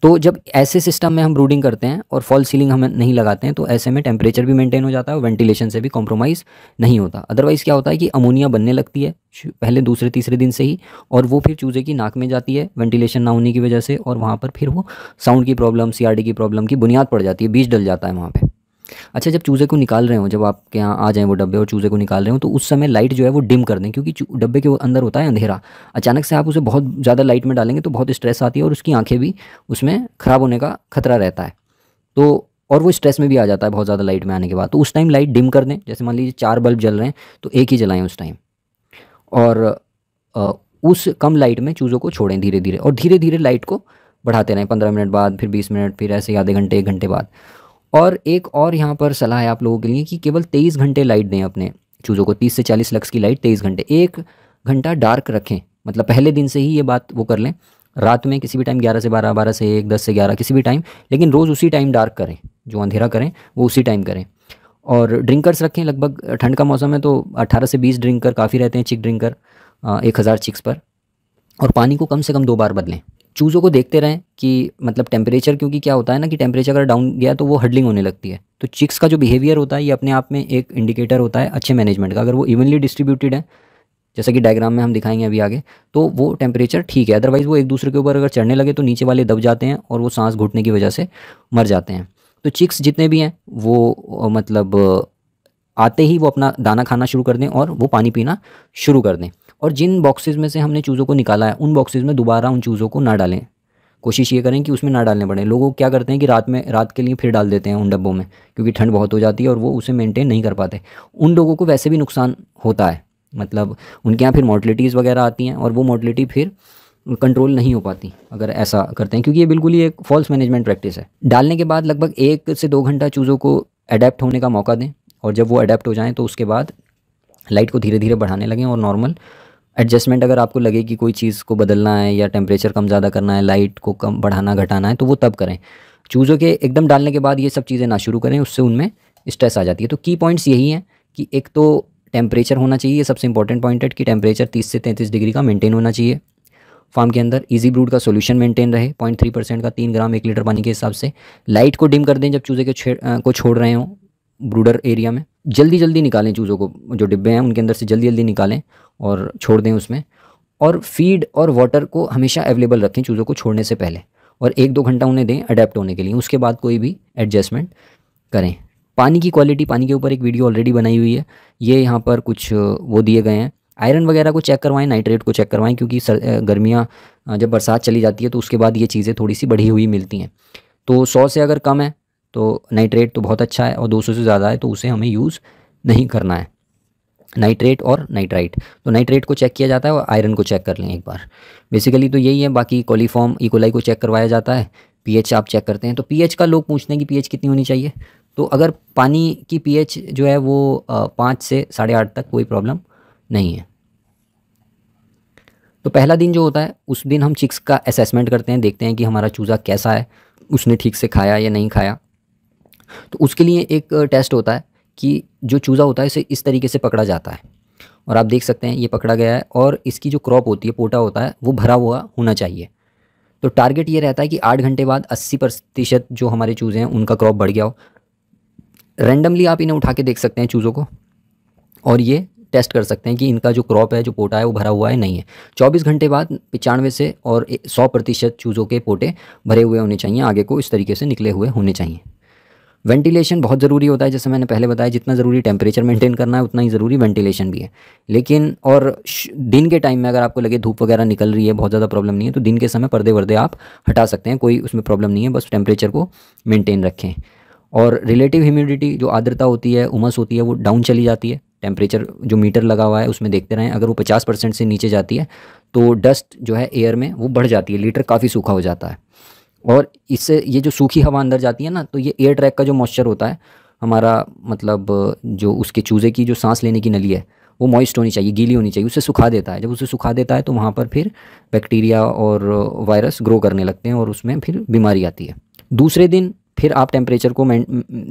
तो जब ऐसे सिस्टम में हम ब्रूडिंग करते हैं और फॉल सीलिंग हम नहीं लगाते हैं, तो ऐसे में टेम्परेचर भी मेंटेन हो जाता है और वेंटिलेशन से भी कॉम्प्रोमाइज़ नहीं होता। अदरवाइज़ क्या होता है कि अमोनिया बनने लगती है पहले दूसरे तीसरे दिन से ही, और वो फिर चूज़े की नाक में जाती है वेंटिलेशन ना होने की वजह से, और वहाँ पर फिर वो साउंड की प्रॉब्लम, CRD की प्रॉब्लम की बुनियाद पड़ जाती है, बीज डल जाता है वहाँ पर। अच्छा, जब चूज़े को निकाल रहे हो, जब आपके यहाँ आ जाएँ वो डब्बे और चूज़े को निकाल रहे हो, तो उस समय लाइट जो है वो डिम कर दें, क्योंकि डब्बे के अंदर होता है अंधेरा। अचानक से आप उसे बहुत ज़्यादा लाइट में डालेंगे तो बहुत स्ट्रेस आती है, और उसकी आंखें भी उसमें ख़राब होने का खतरा रहता है। तो और वो स्ट्रेस में भी आ जाता है बहुत ज़्यादा लाइट में आने के बाद। तो उस टाइम लाइट डिम कर दें। जैसे मान लीजिए 4 बल्ब जल रहे हैं तो एक ही जलाएँ उस टाइम, और उस कम लाइट में चूज़ों को छोड़ें धीरे धीरे, और धीरे धीरे लाइट को बढ़ाते रहें, 15 मिनट बाद, फिर 20 मिनट, फिर ऐसे आधे घंटे 1 घंटे बाद। और एक और यहाँ पर सलाह है आप लोगों के लिए कि केवल 23 घंटे लाइट दें अपने चूज़ों को। 30 से 40 लक्स की लाइट 23 घंटे। 1 घंटा डार्क रखें, मतलब पहले दिन से ही ये बात वो कर लें, रात में किसी भी टाइम 11 से 12, 12 से 1, 10 से 11, किसी भी टाइम, लेकिन रोज़ उसी टाइम डार्क करें, जो अंधेरा करें वो उसी टाइम करें। और ड्रिंकर्स रखें, लगभग ठंड का मौसम है तो 18 से 20 ड्रिंकर काफ़ी रहते हैं, चिक ड्रिंकर 1000 चिक्स पर। और पानी को कम से कम 2 बार बदलें। चूज़ों को देखते रहें कि मतलब टेम्परेचर, क्योंकि क्या होता है ना कि टेम्परेचर अगर डाउन गया तो वो हडलिंग होने लगती है। तो चिक्स का जो बिहेवियर होता है ये अपने आप में एक इंडिकेटर होता है अच्छे मैनेजमेंट का। अगर वो इवनली डिस्ट्रीब्यूटेड है, जैसा कि डायग्राम में हम दिखाएंगे अभी आगे, तो वो टेम्परेचर ठीक है। अदरवाइज़ वो एक दूसरे के ऊपर अगर चढ़ने लगे तो नीचे वाले दब जाते हैं और वो सांस घुटने की वजह से मर जाते हैं। तो चिक्स जितने भी हैं वो मतलब आते ही वो अपना दाना खाना शुरू कर दें और वो पानी पीना शुरू कर दें। और जिन बॉक्सेस में से हमने चूज़ों को निकाला है उन बॉक्सेस में दोबारा उन चूज़ों को ना डालें। कोशिश ये करें कि उसमें ना डालने पड़े। लोग क्या करते हैं कि रात के लिए फिर डाल देते हैं उन डब्बों में, क्योंकि ठंड बहुत हो जाती है और वो उसे मेंटेन नहीं कर पाते। उन लोगों को वैसे भी नुकसान होता है, मतलब उनके यहाँ फिर मोर्टलिटीज़ वगैरह आती हैं और वो मोर्टलिटी फिर कंट्रोल नहीं हो पाती अगर ऐसा करते हैं, क्योंकि ये बिल्कुल ही एक फॉल्स मैनेजमेंट प्रैक्टिस है। डालने के बाद लगभग 1 से 2 घंटा चूज़ों को अडेप्ट होने का मौका दें, और जब वो अडेप्ट हो जाएँ तो उसके बाद लाइट को धीरे धीरे बढ़ाने लगें और नॉर्मल एडजस्टमेंट अगर आपको लगे कि कोई चीज़ को बदलना है या टेम्परेचर कम ज़्यादा करना है, लाइट को कम बढ़ाना घटाना है, तो वो तब करें। चूज़ों के एकदम डालने के बाद ये सब चीज़ें ना शुरू करें, उससे उनमें स्ट्रेस आ जाती है। तो की पॉइंट्स यही हैं कि एक तो टेम्परेचर होना चाहिए, ये सबसे इंपॉर्टेंट पॉइंट है कि टेम्परेचर 30 से 33 डिग्री का मेंटेन होना चाहिए फार्म के अंदर। इजी ब्रूड का सोल्यूशन मेंटेन रहे 0.3% का 3 ग्राम 1 लीटर पानी के हिसाब से। लाइट को डिम कर दें जब चूज़े को छोड़ रहे हों ब्रूडर एरिया में। जल्दी जल्दी निकालें चूज़ों को, जो डिब्बे हैं उनके अंदर से जल्दी जल्दी निकालें और छोड़ दें उसमें। और फीड और वाटर को हमेशा अवेलेबल रखें चूज़ों को छोड़ने से पहले, और 1-2 घंटा उन्हें दें अडेप्ट होने के लिए। उसके बाद कोई भी एडजस्टमेंट करें। पानी की क्वालिटी, पानी के ऊपर एक वीडियो ऑलरेडी बनाई हुई है, ये यहाँ पर कुछ वो दिए गए हैं। आयरन वगैरह को चेक करवाएं, नाइट्रेट को चेक करवाएं, क्योंकि गर्मियाँ जब बरसात चली जाती है तो उसके बाद ये चीज़ें थोड़ी सी बढ़ी हुई मिलती हैं। तो 100 से अगर कम है तो नाइट्रेट तो बहुत अच्छा है, और 200 से ज़्यादा है तो उसे हमें यूज़ नहीं करना है, नाइट्रेट और नाइट्राइट। तो नाइट्रेट को चेक किया जाता है और आयरन को चेक कर लें एक बार। बेसिकली तो यही है। बाकी कोलीफॉर्म इकोलाई को चेक करवाया जाता है, पीएच आप चेक करते हैं। तो पीएच का लोग पूछते हैं कि पीएच कितनी होनी चाहिए, तो अगर पानी की पीएच जो है वो 5 से 8.5 तक कोई प्रॉब्लम नहीं है। तो पहला दिन जो होता है उस दिन हम चिक्स का असेसमेंट करते हैं, देखते हैं कि हमारा चूज़ा कैसा है, उसने ठीक से खाया या नहीं खाया। तो उसके लिए एक टेस्ट होता है कि जो चूज़ा होता है इसे इस तरीके से पकड़ा जाता है, और आप देख सकते हैं ये पकड़ा गया है, और इसकी जो क्रॉप होती है, पोटा होता है, वो भरा हुआ होना चाहिए। तो टारगेट ये रहता है कि 8 घंटे बाद 80% जो हमारे चूज़े हैं उनका क्रॉप बढ़ गया हो। रैंडमली आप इन्हें उठा के देख सकते हैं चूज़ों को, और ये टेस्ट कर सकते हैं कि इनका जो क्रॉप है, जो पोटा है, वो भरा हुआ है नहीं है। 24 घंटे बाद 95 से और 100% चूज़ों के पोटे भरे हुए होने चाहिए, आगे को इस तरीके से निकले हुए होने चाहिए। वेंटिलेशन बहुत ज़रूरी होता है, जैसे मैंने पहले बताया, जितना ज़रूरी टेम्परेचर मेंटेन करना है उतना ही ज़रूरी वेंटिलेशन भी है। लेकिन और दिन के टाइम में अगर आपको लगे धूप वगैरह निकल रही है, बहुत ज़्यादा प्रॉब्लम नहीं है, तो दिन के समय पर्दे वर्दे आप हटा सकते हैं, कोई उसमें प्रॉब्लम नहीं है, बस टेम्परेचर को मेंटेन रखें। और रिलेटिव ह्यूमिडिटी, जो आर्द्रता होती है, उमस होती है, वो डाउन चली जाती है। टेम्परेचर जो मीटर लगा हुआ है उसमें देखते रहें, अगर वो 50% से नीचे जाती है तो डस्ट जो है एयर में वो बढ़ जाती है, लीटर काफ़ी सूखा हो जाता है। और इससे ये जो सूखी हवा अंदर जाती है ना, तो ये एयर ट्रैक का जो मॉइस्चर होता है हमारा, मतलब जो उसके चूज़े की जो सांस लेने की नली है वो मॉइस्ट होनी चाहिए, गीली होनी चाहिए, उसे सुखा देता है। जब उसे सुखा देता है तो वहाँ पर फिर बैक्टीरिया और वायरस ग्रो करने लगते हैं और उसमें फिर बीमारी आती है। दूसरे दिन फिर आप टेम्परेचर को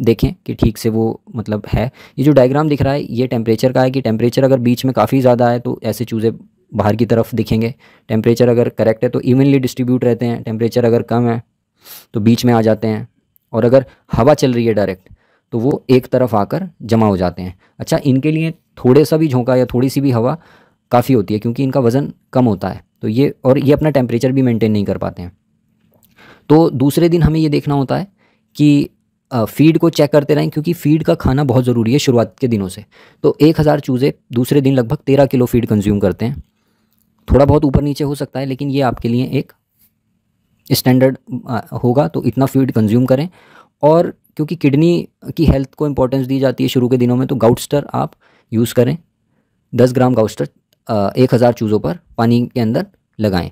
देखें कि ठीक से वो मतलब है। ये जो डायग्राम दिख रहा है ये टेम्परेचर का है, कि टेम्परेचर अगर बीच में काफ़ी ज़्यादा है तो ऐसे चूज़े बाहर की तरफ दिखेंगे। टेम्परेचर अगर करेक्ट है तो इवनली डिस्ट्रीब्यूट रहते हैं, टेम्परेचर अगर कम है तो बीच में आ जाते हैं, और अगर हवा चल रही है डायरेक्ट तो वो एक तरफ आकर जमा हो जाते हैं। अच्छा, इनके लिए थोड़े सा भी झोंका या थोड़ी सी भी हवा काफ़ी होती है, क्योंकि इनका वज़न कम होता है, तो ये अपना टेम्परेचर भी मेंटेन नहीं कर पाते हैं। तो दूसरे दिन हमें ये देखना होता है कि फीड को चेक करते रहें, क्योंकि फीड का खाना बहुत ज़रूरी है शुरुआत के दिनों से। तो 1000 चूज़े दूसरे दिन लगभग 13 किलो फीड कंज्यूम करते हैं। थोड़ा बहुत ऊपर नीचे हो सकता है, लेकिन ये आपके लिए एक स्टैंडर्ड होगा, तो इतना फीड कंज्यूम करें। और क्योंकि किडनी की हेल्थ को इंपॉर्टेंस दी जाती है शुरू के दिनों में, तो गाउटस्टर आप यूज़ करें। 10 ग्राम गाउटस्टर 1000 चूज़ों पर पानी के अंदर लगाएं।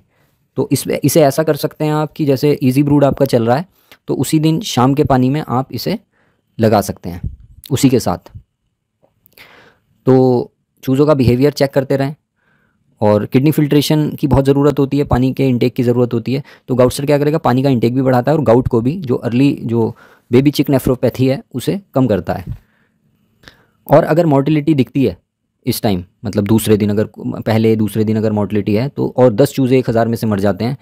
तो इसे ऐसा कर सकते हैं आप कि जैसे इजी ब्रूड आपका चल रहा है तो उसी दिन शाम के पानी में आप इसे लगा सकते हैं उसी के साथ। तो चूज़ों का बिहेवियर चेक करते रहें। और किडनी फिल्ट्रेशन की बहुत ज़रूरत होती है, पानी के इंटेक की ज़रूरत होती है। तो गाउटस्टर क्या करेगा, पानी का इंटेक भी बढ़ाता है और गाउट को भी, जो अर्ली जो बेबी चिक नेफ्रोपैथी है, उसे कम करता है। और अगर मोर्टिलिटी दिखती है इस टाइम, मतलब दूसरे दिन, अगर पहले दूसरे दिन अगर मोर्टिलिटी है तो और 10 चूज़े 1000 में से मर जाते हैं,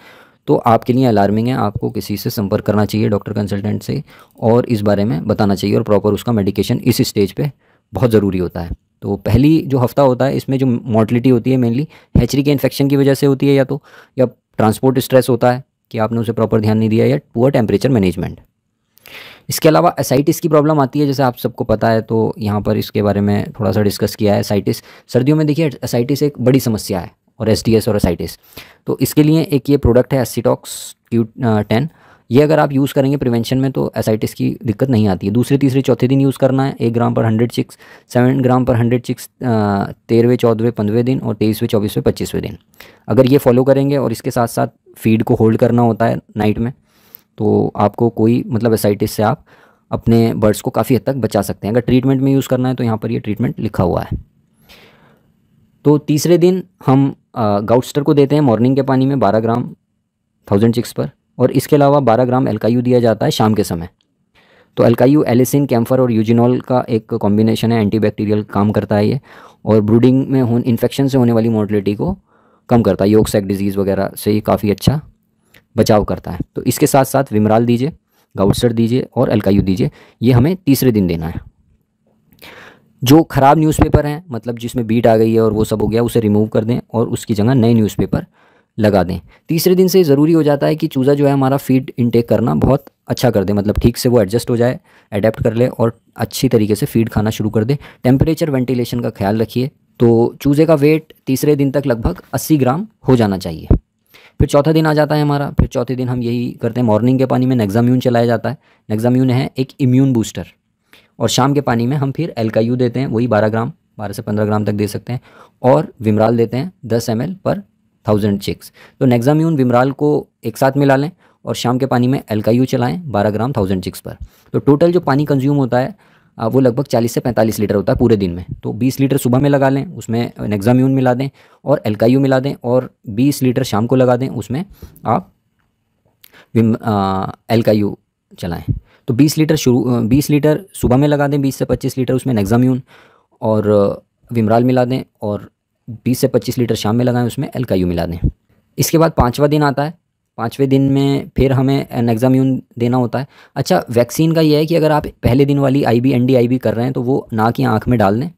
तो आपके लिए अलार्मिंग है। आपको किसी से संपर्क करना चाहिए, डॉक्टर कंसल्टेंट से, और इस बारे में बताना चाहिए, और प्रॉपर उसका मेडिकेशन इस स्टेज पे बहुत ज़रूरी होता है। तो पहली जो हफ्ता होता है इसमें जो मोर्टिलिटी होती है मेनली हैचरी के इन्फेक्शन की वजह से होती है, या ट्रांसपोर्ट स्ट्रेस होता है कि आपने उसे प्रॉपर ध्यान नहीं दिया, या पुअर टेम्परेचर मैनेजमेंट। इसके अलावा एसाइटिस की प्रॉब्लम आती है, जैसे आप सबको पता है, तो यहाँ पर इसके बारे में थोड़ा सा डिस्कस किया है। एसाइटिस सर्दियों में देखिए एसाइटिस एक बड़ी समस्या है, और एसडीएस और एसाइटिस, तो इसके लिए एक ये प्रोडक्ट है एसिटॉक्स Q10। ये अगर आप यूज़ करेंगे प्रिवेंशन में तो एसाइटिस की दिक्कत नहीं आती है। दूसरे तीसरे चौथे दिन यूज़ करना है। 1 ग्राम पर 100 चिक्स, 7 ग्राम पर 100 चिक्स 13वें 14वें 15वें दिन, और 23वें 24वें 25वें दिन। अगर ये फॉलो करेंगे, और इसके साथ साथ फीड को होल्ड करना होता है नाइट में, तो आपको कोई मतलब एसाइटिस से आप अपने बर्ड्स को काफ़ी हद तक बचा सकते हैं। अगर ट्रीटमेंट में यूज़ करना है तो यहाँ पर ये ट्रीटमेंट लिखा हुआ है। तो तीसरे दिन हम गाउटस्टर को देते हैं मॉर्निंग के पानी में 12 ग्राम 1000 चिक्स पर, और इसके अलावा 12 ग्राम एल्कायू दिया जाता है शाम के समय। तो एल्कायू एलिसिन, कैम्फर और यूजिनॉल का एक कॉम्बिनेशन है, एंटीबैक्टीरियल काम करता है ये, और ब्रूडिंग में इन्फेक्शन से होने वाली मोर्टिलिटी को कम करता है। योग सैक डिजीज़ वगैरह से ये काफ़ी अच्छा बचाव करता है। तो इसके साथ साथ विमराल दीजिए, गाउटस्टर दीजिए और एल्कायू दीजिए। ये हमें तीसरे दिन देना है। जो ख़राब न्यूज़पेपर हैं, मतलब जिसमें बीट आ गई है और वो सब हो गया, उसे रिमूव कर दें और उसकी जगह नए न्यूज़पेपर लगा दें। तीसरे दिन से ज़रूरी हो जाता है कि चूज़ा जो है हमारा फीड इनटेक करना बहुत अच्छा कर दे, मतलब ठीक से वो एडजस्ट हो जाए, अडेप्ट कर ले और अच्छी तरीके से फीड खाना शुरू कर दे। टेम्परेचर, वेंटिलेशन का ख्याल रखिए। तो चूज़े का वेट तीसरे दिन तक लगभग 80 ग्राम हो जाना चाहिए। फिर चौथा दिन आ जाता है हमारा। फिर चौथे दिन हम यही करते हैं, मॉर्निंग के पानी में नेक्साम्यून चलाया जाता है। नेक्साम्यून है एक इम्यून बूस्टर, और शाम के पानी में हम फिर एल्कायू देते हैं, वही 12 ग्राम, 12 से 15 ग्राम तक दे सकते हैं, और विमराल देते हैं 10 ml पर 1000 चिक्स। तो नेक्साम्यून विमराल को एक साथ मिला लें और शाम के पानी में एल्कायू चलाएं 12 ग्राम 1000 चिक्स पर। तो टोटल जो पानी कंज्यूम होता है वो लगभग 40 से 45 लीटर होता है पूरे दिन में। तो 20 लीटर सुबह में लगा लें, उसमें नेक्साम्यून मिला दें और एल्कायू मिला दें, और 20 लीटर शाम को लगा दें, उसमें आप एल्कायू चलाएं। तो 20 लीटर सुबह में लगा दें, 20 से 25 लीटर उसमें नेक्साम्यून और विमराल मिला दें, और 20 से 25 लीटर शाम में लगाएं, उसमें एल्कायू मिला दें। इसके बाद 5वां दिन आता है। 5वें दिन में फिर हमें नेक्साम्यून देना होता है। अच्छा, वैक्सीन का ये है कि अगर आप पहले दिन वाली IB ND-IB कर रहे हैं तो वो नाक या आँख में डाल दें,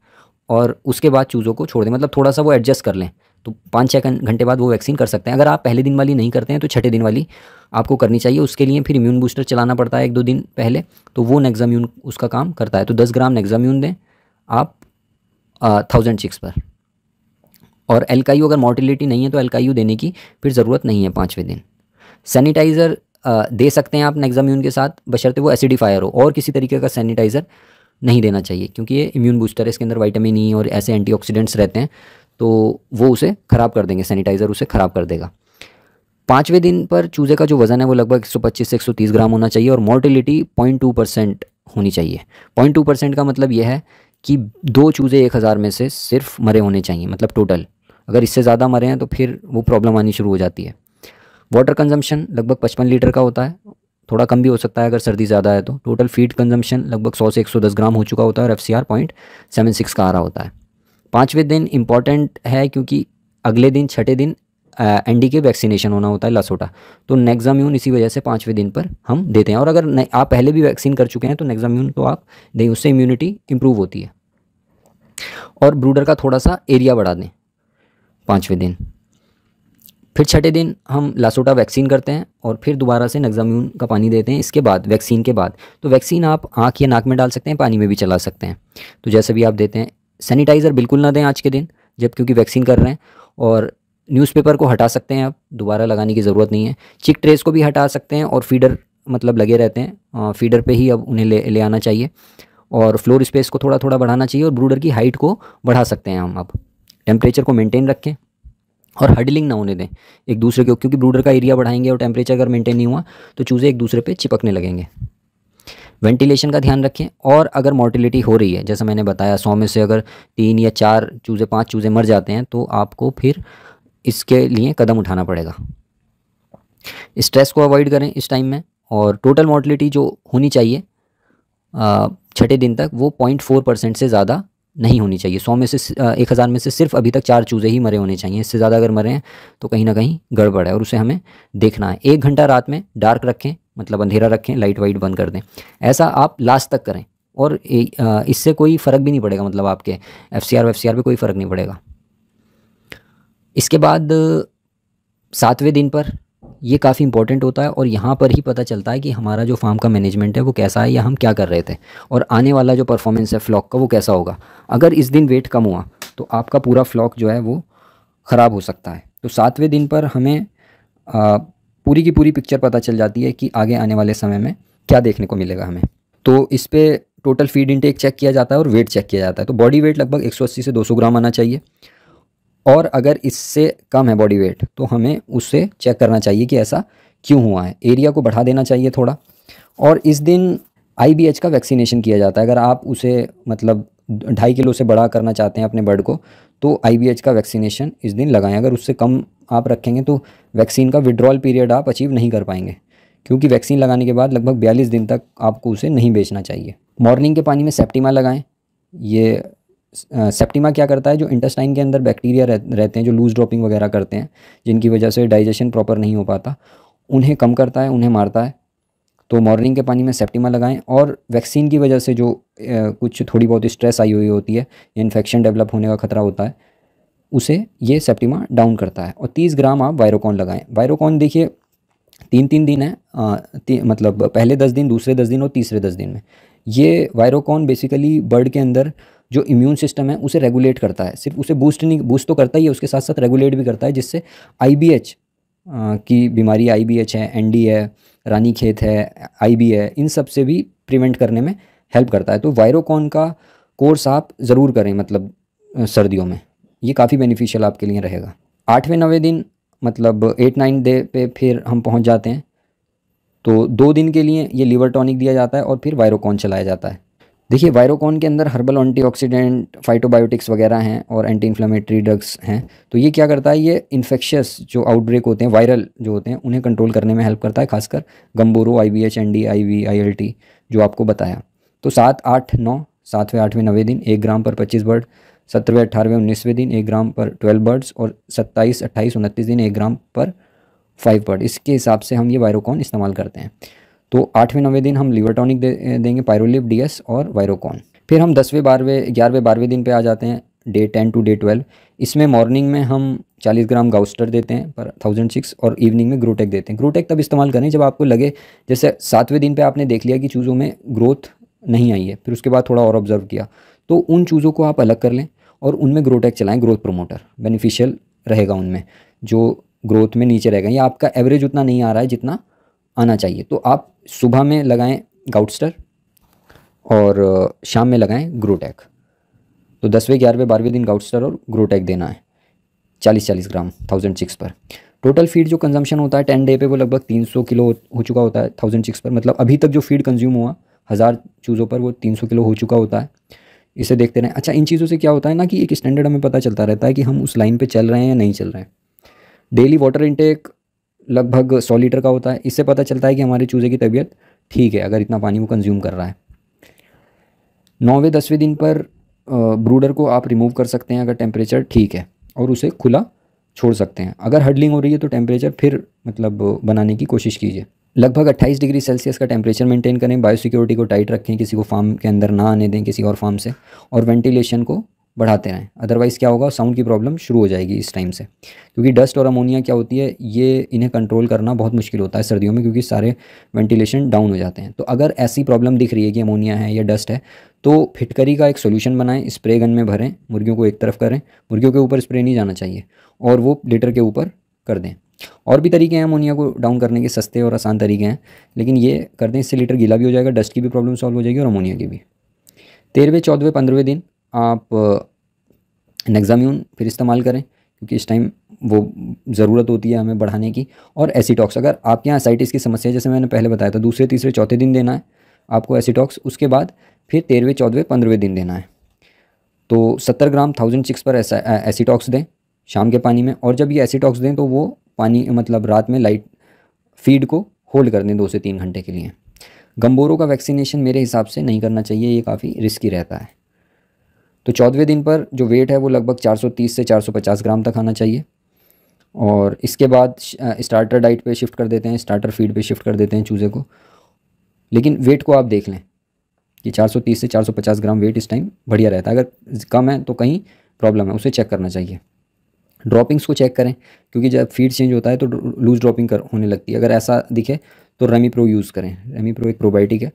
और उसके बाद चूज़ों को छोड़ दें, मतलब थोड़ा सा वो एडजस्ट कर लें, तो 5-6 घंटे बाद वो वैक्सीन कर सकते हैं। अगर आप पहले दिन वाली नहीं करते हैं तो छठे दिन वाली आपको करनी चाहिए। उसके लिए फिर इम्यून बूस्टर चलाना पड़ता है 1-2 दिन पहले, तो वो नेक्साम्यून उसका काम करता है। तो 10 ग्राम नेक्साम्यून दें आप 1000 चिक्स पर। और एल्कायू, अगर मोर्टिलिटी नहीं है तो एल्कायू देने की फिर ज़रूरत नहीं है 5वें दिन। सैनिटाइज़र दे सकते हैं आप नेक्साम्यून के साथ, बशर्ते वो एसिडिफायर हो, और किसी तरीके का सैनिटाइज़र नहीं देना चाहिए, क्योंकि ये इम्यून बूस्टर है, इसके अंदर विटामिन E और ऐसे एंटीऑक्सीडेंट्स रहते हैं, तो वो उसे ख़राब कर देंगे, सैनिटाइज़र उसे ख़राब कर देगा। 5वें दिन पर चूज़े का जो वज़न है वो लगभग 125 से 130 ग्राम होना चाहिए, और मोर्टिलिटी 0.2% होनी चाहिए। 0.2% का मतलब यह है कि 2 चूज़े 1000 में से सिर्फ मरे होने चाहिए, मतलब टोटल। अगर इससे ज़्यादा मरे हैं तो फिर वो प्रॉब्लम आनी शुरू हो जाती है। वाटर कंजम्पशन लगभग 55 लीटर का होता है, थोड़ा कम भी हो सकता है अगर सर्दी ज़्यादा है तो। टोटल फीड कंजम्पशन लगभग 100 से 110 ग्राम हो चुका होता है, और FCR 0.76 का आ रहा होता है। 5वें दिन इम्पॉर्टेंट है, क्योंकि अगले दिन छठे दिन ND के वैक्सीनेशन होना होता है, लासोटा। तो नेक्साम्यून इसी वजह से 5वें दिन पर हम देते हैं। और अगर आप पहले भी वैक्सीन कर चुके हैं तो नेक्साम्यून तो आप दें, उससे इम्यूनिटी इंप्रूव होती है। और ब्रूडर का थोड़ा सा एरिया बढ़ा दें 5वें दिन। फिर छठे दिन हम लासोटा वैक्सीन करते हैं, और फिर दोबारा से नेक्साम्यून का पानी देते हैं इसके बाद, वैक्सीन के बाद। तो वैक्सीन आप आँख या नाक में डाल सकते हैं, पानी में भी चला सकते हैं, तो जैसे भी आप देते हैं। सैनिटाइज़र बिल्कुल ना दें आज के दिन जब, क्योंकि वैक्सीन कर रहे हैं। और न्यूज़पेपर को हटा सकते हैं, आप दोबारा लगाने की ज़रूरत नहीं है। चिक ट्रेस को भी हटा सकते हैं, और फीडर मतलब लगे रहते हैं, फीडर पे ही अब उन्हें ले आना चाहिए। और फ्लोर स्पेस को थोड़ा थोड़ा बढ़ाना चाहिए, और ब्रूडर की हाइट को बढ़ा सकते हैं हम। अब टेम्परेचर को मेंटेन रखें, और हडलिंग ना होने दें एक दूसरे को, क्योंकि ब्रूडर का एरिया बढ़ाएंगे और टेम्परेचर अगर मेंटेन नहीं हुआ तो चूज़े एक दूसरे पे चिपकने लगेंगे। वेंटिलेशन का ध्यान रखें। और अगर मोर्टिलिटी हो रही है, जैसा मैंने बताया, 100 में से अगर 3 या 4 चूज़े 5 चूज़े मर जाते हैं, तो आपको फिर इसके लिए कदम उठाना पड़ेगा। स्ट्रेस को अवॉइड करें इस टाइम में। और टोटल मोर्टिलिटी जो होनी चाहिए छठे दिन तक, वो 0.4% से ज़्यादा नहीं होनी चाहिए। 100 में से 1000 में से सिर्फ अभी तक 4 चूज़े ही मरे होने चाहिए। इससे ज़्यादा अगर मरे हैं तो कहीं ना कहीं गड़बड़ है और उसे हमें देखना है। 1 घंटा रात में डार्क रखें, मतलब अंधेरा रखें, लाइट वाइट बंद कर दें। ऐसा आप लास्ट तक करें और इससे कोई फ़र्क भी नहीं पड़ेगा, मतलब आपके FCR पे कोई फ़र्क नहीं पड़ेगा। इसके बाद 7वें दिन पर ये काफ़ी इंपॉर्टेंट होता है और यहाँ पर ही पता चलता है कि हमारा जो फार्म का मैनेजमेंट है वो कैसा है या हम क्या कर रहे थे, और आने वाला जो परफॉर्मेंस है फ्लॉक का वो कैसा होगा। अगर इस दिन वेट कम हुआ तो आपका पूरा फ्लॉक जो है वो ख़राब हो सकता है। तो 7वें दिन पर हमें पूरी की पूरी पिक्चर पता चल जाती है कि आगे आने वाले समय में क्या देखने को मिलेगा हमें। तो इस पर टोटल फीड इंटेक चेक किया जाता है और वेट चेक किया जाता है। तो बॉडी वेट लगभग 180 से 200 ग्राम आना चाहिए, और अगर इससे कम है बॉडी वेट तो हमें उससे चेक करना चाहिए कि ऐसा क्यों हुआ है। एरिया को बढ़ा देना चाहिए थोड़ा। और इस दिन IBH का वैक्सीनेशन किया जाता है। अगर आप उसे मतलब 2.5 किलो से बड़ा करना चाहते हैं अपने बर्ड को तो IBH का वैक्सीनेशन इस दिन लगाएं। अगर उससे कम आप रखेंगे तो वैक्सीन का विड्रॉल पीरियड आप अचीव नहीं कर पाएंगे, क्योंकि वैक्सीन लगाने के बाद लगभग 42 दिन तक आपको उसे नहीं बेचना चाहिए। मॉर्निंग के पानी में सेप्टिमा लगाएं। ये सेप्टिमा क्या करता है, जो इंटेस्टाइन के अंदर बैक्टीरिया रहते हैं जो लूज ड्रॉपिंग वगैरह करते हैं, जिनकी वजह से डाइजेशन प्रॉपर नहीं हो पाता, उन्हें कम करता है, उन्हें मारता है। तो मॉर्निंग के पानी में सेप्टिमा लगाएं। और वैक्सीन की वजह से जो कुछ थोड़ी बहुत स्ट्रेस आई हुई होती है या इन्फेक्शन डेवलप होने का खतरा होता है, उसे ये सेप्टिमा डाउन करता है। और 30 ग्राम आप वायरोकॉन लगाएं। वायरोकॉन देखिए 3-3 दिन है, मतलब पहले 10 दिन, दूसरे 10 दिन और तीसरे 10 दिन में। ये वायरोकॉन बेसिकली बर्ड के अंदर जो इम्यून सिस्टम है उसे रेगुलेट करता है। सिर्फ उसे बूस्ट तो करता ही है, उसके साथ साथ रेगुलेट भी करता है, जिससे IBH की बीमारी, IBH है, ND है, रानीखेत है, IB है, इन सब से भी प्रिवेंट करने में हेल्प करता है। तो वायरोकॉन का कोर्स आप ज़रूर करें, मतलब सर्दियों में ये काफ़ी बेनिफिशियल आपके लिए रहेगा। 8वें-9वें दिन मतलब 8-9 डे पे फिर हम पहुंच जाते हैं। तो 2 दिन के लिए ये लीवर टॉनिक दिया जाता है और फिर वायरोकॉन चलाया जाता है। देखिए वायरोकॉन के अंदर हर्बल एंटीऑक्सीडेंट, फाइटोबायोटिक्स वगैरह हैं और एंटी इन्फ्लेमेटरी ड्रग्स हैं। तो ये क्या करता है, ये इन्फेक्शियस जो आउटब्रेक होते हैं, वायरल जो होते हैं, उन्हें कंट्रोल करने में हेल्प करता है, खासकर गम्बोरो, IBH, ND, IV, ILT जो आपको बताया। तो 7, 8, 9, 7वें, 8वें, 9वें दिन 1 ग्राम पर 25 बर्ड, 17वें, 18वें, 19वें दिन 1 ग्राम पर 12 बर्ड्स, और 27, 28, 29 दिन 1 ग्राम पर 5 बर्ड। इसके हिसाब से हम ये वायरोकॉन इस्तेमाल करते हैं। तो 8वें-9वें दिन हम लीवर टॉनिक देंगे, पायरोलिव, DS और वायरोकॉन। फिर हम 10वें, 12वें, 11वें, 12वें दिन पे आ जाते हैं, डे 10 टू डे 12। इसमें मॉर्निंग में हम 40 ग्राम गाउस्टर देते हैं पर 1006, और इवनिंग में ग्रोटेक देते हैं। ग्रोटेक तब इस्तेमाल करें जब आपको लगे, जैसे 7वें दिन पे आपने देख लिया कि चूज़ों में ग्रोथ नहीं आई है, फिर उसके बाद थोड़ा और ऑब्जर्व किया, तो उन चूज़ों को आप अलग कर लें और उनमें ग्रोटेक चलाएँ। ग्रोथ प्रोमोटर बेनिफिशियल रहेगा उनमें, जो ग्रोथ में नीचे रहेगा या आपका एवरेज उतना नहीं आ रहा है जितना आना चाहिए। तो आप सुबह में लगाएं गाउस्टर और शाम में लगाएं ग्रोटेक। तो 10वें, 11वें, 12वें दिन गाउस्टर और ग्रोटेक देना है 40-40 ग्राम 1006 पर। टोटल फीड जो कंजम्पशन होता है 10 डे पे वो लगभग 300 किलो हो चुका होता है 1006 पर। मतलब अभी तक जो फीड कंज्यूम हुआ 1000 चूज़ों पर वो 300 किलो हो चुका होता है। इसे देखते रहें। अच्छा, इन चीज़ों से क्या होता है ना कि एक स्टैंडर्ड हमें पता चलता रहता है कि हम उस लाइन पे चल रहे हैं या नहीं चल रहे हैं। डेली वाटर इंटेक लगभग 100 लीटर का होता है। इससे पता चलता है कि हमारे चूज़े की तबीयत ठीक है अगर इतना पानी वो कंज्यूम कर रहा है। 9वें 10वें दिन पर ब्रूडर को आप रिमूव कर सकते हैं अगर टेम्परेचर ठीक है, और उसे खुला छोड़ सकते हैं। अगर हडलिंग हो रही है तो टेम्परेचर फिर मतलब बनाने की कोशिश कीजिए। लगभग 28 डिग्री सेल्सियस का टेम्परेचर मेंटेन करें। बायोसिक्योरिटी को टाइट रखें, किसी को फार्म के अंदर ना आने दें किसी और फार्म से, और वेंटिलेशन को बढ़ाते रहें। अदरवाइज़ क्या होगा, साउंड की प्रॉब्लम शुरू हो जाएगी इस टाइम से, क्योंकि डस्ट और अमोनिया क्या होती है, ये इन्हें कंट्रोल करना बहुत मुश्किल होता है सर्दियों में, क्योंकि सारे वेंटिलेशन डाउन हो जाते हैं। तो अगर ऐसी प्रॉब्लम दिख रही है कि अमोनिया है या डस्ट है, तो फिटकरी का एक सोल्यूशन बनाएं, स्प्रे गन में भरें, मुर्गियों को एक तरफ करें, मुर्गियों के ऊपर स्प्रे नहीं जाना चाहिए, और वो लिटर के ऊपर कर दें। और भी तरीके हैं अमोनिया को डाउन करने के, सस्ते और आसान तरीके हैं, लेकिन ये कर दें, इससे लिटर गीला भी हो जाएगा, डस्ट की भी प्रॉब्लम सॉल्व हो जाएगी और अमोनिया की भी। 13वें 14वें 15वें दिन आप नेक्साम्यून फिर इस्तेमाल करें, क्योंकि इस टाइम वो ज़रूरत होती है हमें बढ़ाने की। और एसिटॉक्स, अगर आपके यहाँ एसाइटिस की समस्या जैसे मैंने पहले बताया था, दूसरे तीसरे चौथे दिन देना है आपको एसिटॉक्स। उसके बाद फिर 13वें 14वें 15वें दिन देना है। तो 70 ग्राम 1006 पर एसिटॉक्स दें शाम के पानी में। और जब ये एसिटॉक्स दें तो वो पानी मतलब रात में लाइट फीड को होल्ड कर दें 2 से 3 घंटे के लिए। गम्बोरो का वैक्सीनेशन मेरे हिसाब से नहीं करना चाहिए, ये काफ़ी रिस्की रहता है। तो 14वें दिन पर जो वेट है वो लगभग 430 से 450 ग्राम तक आना चाहिए। और इसके बाद स्टार्टर डाइट पे शिफ्ट कर देते हैं, स्टार्टर फीड पे शिफ्ट कर देते हैं चूज़े को। लेकिन वेट को आप देख लें कि 430 से 450 ग्राम वेट इस टाइम बढ़िया रहता है। अगर कम है तो कहीं प्रॉब्लम है, उसे चेक करना चाहिए। ड्रॉपिंग्स को चेक करें, क्योंकि जब फीड चेंज होता है तो लूज ड्रॉपिंग होने लगती है। अगर ऐसा दिखे तो रेमीप्रो यूज़ करें। रेमीप्रो एक प्रोबायोटिक है,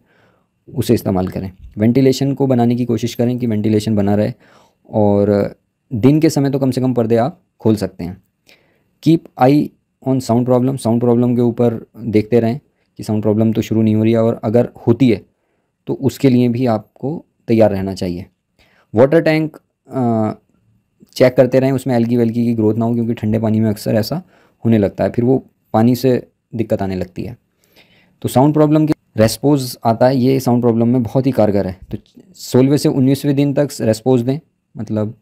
उसे इस्तेमाल करें। वेंटिलेशन को बनाने की कोशिश करें कि वेंटिलेशन बना रहे, और दिन के समय तो कम से कम पर्दे आप खोल सकते हैं। Keep I on sound problem, sound problem के ऊपर देखते रहें कि साउंड प्रॉब्लम तो शुरू नहीं हो रही है, और अगर होती है तो उसके लिए भी आपको तैयार रहना चाहिए। वाटर टैंक चेक करते रहें, उसमें एल्गी वेल्गी की ग्रोथ ना हो, क्योंकि ठंडे पानी में अक्सर ऐसा होने लगता है, फिर वो पानी से दिक्कत आने लगती है। तो साउंड प्रॉब्लम के रेस्पोज आता है, ये साउंड प्रॉब्लम में बहुत ही कारगर है। तो 16वें से 19वें दिन तक रेस्पोज दें, मतलब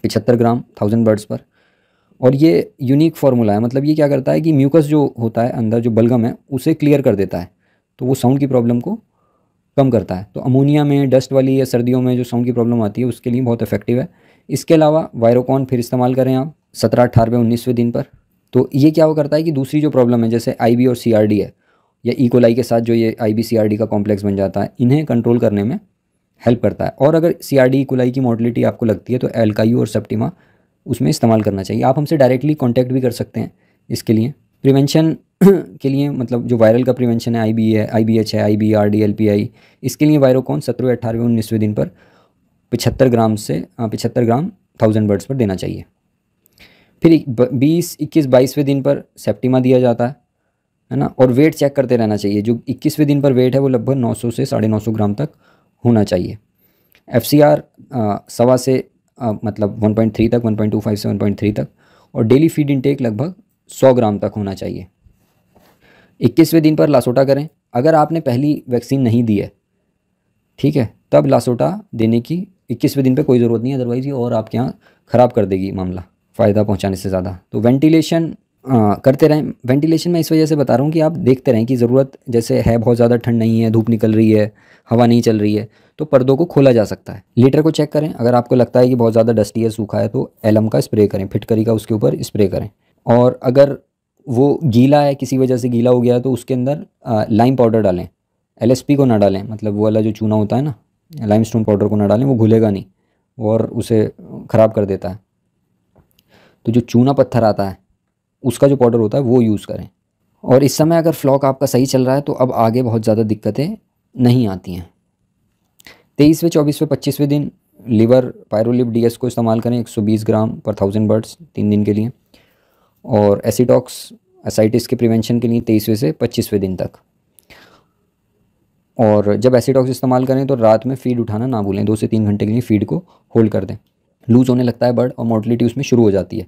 75 ग्राम 1000 बर्ड्स पर। और ये यूनिक फार्मूला है, मतलब ये क्या करता है कि म्यूकस जो होता है अंदर, जो बलगम है, उसे क्लियर कर देता है, तो वो साउंड की प्रॉब्लम को कम करता है। तो अमोनिया में, डस्ट वाली या सर्दियों में जो साउंड की प्रॉब्लम आती है उसके लिए बहुत इफेक्टिव है। इसके अलावा वायरोकॉन फिर इस्तेमाल करें आप 17, 18वें, 19वें दिन पर। तो ये क्या वो करता है कि दूसरी जो प्रॉब्लम है, जैसे IB और CRD है, या इकोलाई के साथ जो ये IB CRD का कॉम्प्लेक्स बन जाता है, इन्हें कंट्रोल करने में हेल्प करता है। और अगर CRD इकोलाई की मोटिलिटी आपको लगती है तो एल्कायू और सेप्टिमा उसमें इस्तेमाल करना चाहिए। आप हमसे डायरेक्टली कांटेक्ट भी कर सकते हैं इसके लिए। प्रिवेंशन के लिए, मतलब जो वायरल का प्रिवेंशन है, IB है, IBH है, IB, RD, LPI, इसके लिए वायरोकॉन 17वें, 18वें, 19वें दिन पर 75 ग्राम से 75 ग्राम 1000 बर्ड्स पर देना चाहिए। फिर 20, 21, 22वें दिन पर सेप्टिमा दिया जाता है ना। और वेट चेक करते रहना चाहिए। जो 21वें दिन पर वेट है वो लगभग 900 से 950 ग्राम तक होना चाहिए। FCR सवा से मतलब 1.3 तक, 1.25 से 1.3 तक। और डेली फीड इनटेक लगभग 100 ग्राम तक होना चाहिए। 21वें दिन पर लासोटा करें। अगर आपने पहली वैक्सीन नहीं दी है, ठीक है, तब लासोटा देने की 21वें दिन पे कोई ज़रूरत नहीं है, अदरवाइज़ ये और आपके यहाँ ख़राब कर देगी मामला, फ़ायदा पहुँचाने से ज़्यादा। तो वेंटिलेशन करते रहें। वेंटिलेशन मैं इस वजह से बता रहा हूँ कि आप देखते रहें कि ज़रूरत जैसे है, बहुत ज़्यादा ठंड नहीं है, धूप निकल रही है, हवा नहीं चल रही है, तो पर्दों को खोला जा सकता है। लीटर को चेक करें, अगर आपको लगता है कि बहुत ज़्यादा डस्टी है, सूखा है, तो एलम का स्प्रे करें, फिटकरी का उसके ऊपर स्प्रे करें। और अगर वो गीला है, किसी वजह से गीला हो गया है, तो उसके अंदर लाइम पाउडर डालें। LSP को ना डालें, मतलब वो वाला जो चूना होता है ना, लाइमस्टोन पाउडर को ना डालें, वो घुलेगा नहीं और उसे ख़राब कर देता है। तो जो चूना पत्थर आता है उसका जो पाउडर होता है वो यूज़ करें। और इस समय अगर फ्लॉक आपका सही चल रहा है तो अब आगे बहुत ज़्यादा दिक्कतें नहीं आती हैं। 23वें, 24वें, 25वें दिन लिवर पायरोलिप DS को इस्तेमाल करें 120 ग्राम पर 1000 बर्ड्स 3 दिन के लिए। और एसिटॉक्स एसाइटिस के प्रिवेंशन के लिए 23वें से 25वें दिन तक। और जब एसिडॉक्स इस्तेमाल करें तो रात में फीड उठाना ना भूलें, 2 से 3 घंटे के लिए फीड को होल्ड कर दें। लूज़ होने लगता है बर्ड और मोटिलिटी उसमें शुरू हो जाती है।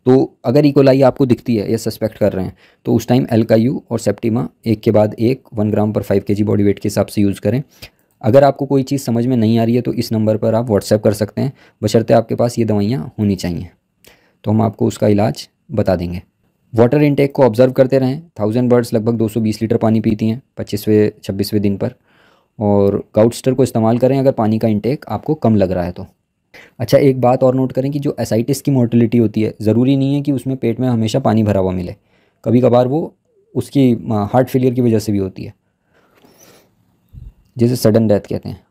तो अगर इकोलाई आपको दिखती है या सस्पेक्ट कर रहे हैं तो उस टाइम एल्कायू और सेप्टिमा एक के बाद एक 1 ग्राम पर 5 kg बॉडी वेट के हिसाब से यूज़ करें। अगर आपको कोई चीज़ समझ में नहीं आ रही है तो इस नंबर पर आप व्हाट्सएप कर सकते हैं, बशर्ते आपके पास ये दवाइयाँ होनी चाहिए, तो हम आपको उसका इलाज बता देंगे। वाटर इनटेक को ऑब्जर्व करते रहें। 1000 बर्ड्स लगभग 220 लीटर पानी पीती हैं 25वें 26वें दिन पर। और गाउटस्टर को इस्तेमाल करें अगर पानी का इनटेक आपको कम लग रहा है तो। अच्छा, एक बात और नोट करें कि जो एसाइटिस की मोर्टेलिटी होती है, ज़रूरी नहीं है कि उसमें पेट में हमेशा पानी भरा हुआ मिले, कभी कभार वो उसकी हार्ट फेलियर की वजह से भी होती है, जिसे सडन डेथ कहते हैं।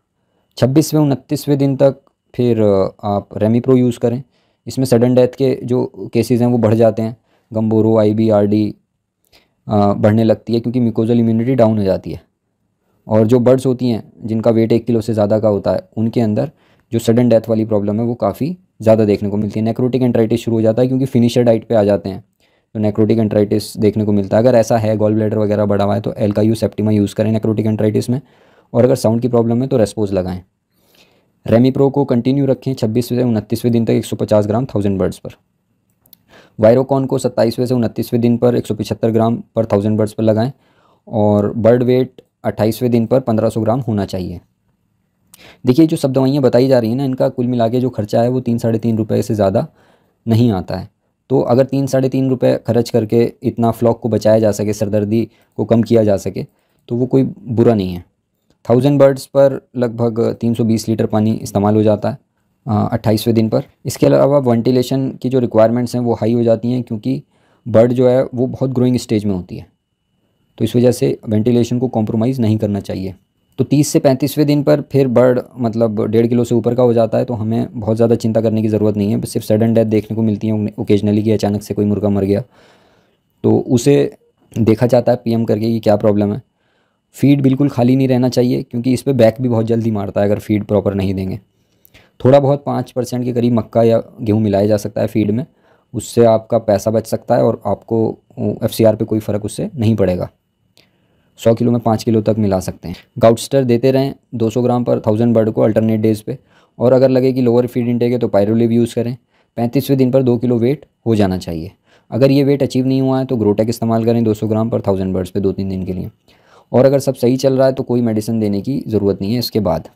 26वें 29वें दिन तक फिर आप रेमीप्रो यूज़ करें। इसमें सडन डेथ के जो केसेस हैं वो बढ़ जाते हैं। गम्बोरो, IB, RD बढ़ने लगती है क्योंकि म्यूकोजल इम्यूनिटी डाउन हो जाती है। और जो बर्ड्स होती हैं जिनका वेट 1 किलो से ज़्यादा का होता है, उनके अंदर जो सडन डेथ वाली प्रॉब्लम है वो काफ़ी ज़्यादा देखने को मिलती है। नेक्रोटिक एंट्राइटिस शुरू हो जाता है क्योंकि फिनिशर डाइट पे आ जाते हैं, तो नेक्रोटिक एंट्राइटिस देखने को मिलता है। अगर ऐसा है, गॉल ब्लैडर वगैरह बढ़ा हुआ है, तो एल्कायू सेप्टिमा यूज़ करें नेक्रोटिक एंट्राइटिस में। और अगर साउंड की प्रॉब्लम है तो रेस्पोज लगाएं। रेमीप्रो को कंटिन्यू रखें 26वें से 29वें दिन तक 150 ग्राम 1000 बर्ड्स पर। वायरोकॉन को 27वें से 29वें दिन पर 175 ग्राम पर 1000 बर्ड्स पर लगाएं। और बर्ड वेट 28वें दिन पर 1500 ग्राम होना चाहिए। देखिए, जो सब दवाइयाँ बताई जा रही हैं ना, इनका कुल मिला के जो खर्चा है वो 3-3.5 रुपये से ज़्यादा नहीं आता है। तो अगर 3-3.5 रुपये खर्च करके इतना फ्लॉक को बचाया जा सके, सरदर्दी को कम किया जा सके, तो वो कोई बुरा नहीं है। 1000 बर्ड्स पर लगभग 320 लीटर पानी इस्तेमाल हो जाता है 28वें दिन पर। इसके अलावा वेंटिलेशन की जो रिक्वायरमेंट्स हैं वो हाई हो जाती हैं, क्योंकि बर्ड जो है वो बहुत ग्रोइंग स्टेज में होती है, तो इस वजह से वेंटिलेशन को कॉम्प्रोमाइज़ नहीं करना चाहिए। तो 30 से 35वें दिन पर फिर बर्ड मतलब 1.5 किलो से ऊपर का हो जाता है, तो हमें बहुत ज़्यादा चिंता करने की ज़रूरत नहीं है। बस सिर्फ सडन डेथ देखने को मिलती है ओकेजनली कि अचानक से कोई मुर्गा मर गया, तो उसे देखा जाता है पीएम करके कि क्या प्रॉब्लम है। फीड बिल्कुल खाली नहीं रहना चाहिए, क्योंकि इस पर बैक भी बहुत जल्दी मारता है अगर फीड प्रॉपर नहीं देंगे। थोड़ा बहुत 5% के करीब मक्का या गेहूँ मिलाया जा सकता है फीड में, उससे आपका पैसा बच सकता है और आपको FCR पे कोई फ़र्क उससे नहीं पड़ेगा। 100 किलो में 5 किलो तक मिला सकते हैं। गाउटस्टर देते रहें 200 ग्राम पर 1000 बर्ड को अल्टरनेट डेज़ पे, और अगर लगे कि लोअर फीड इंटेक है तो पायरोलिव यूज़ करें। 35वें दिन पर 2 किलो वेट हो जाना चाहिए। अगर ये वेट अचीव नहीं हुआ है तो ग्रोटेक इस्तेमाल करें 200 ग्राम पर 1000 बर्ड्स पे 2-3 दिन के लिए। और अगर सब सही चल रहा है तो कोई मेडिसिन देने की ज़रूरत नहीं है इसके बाद।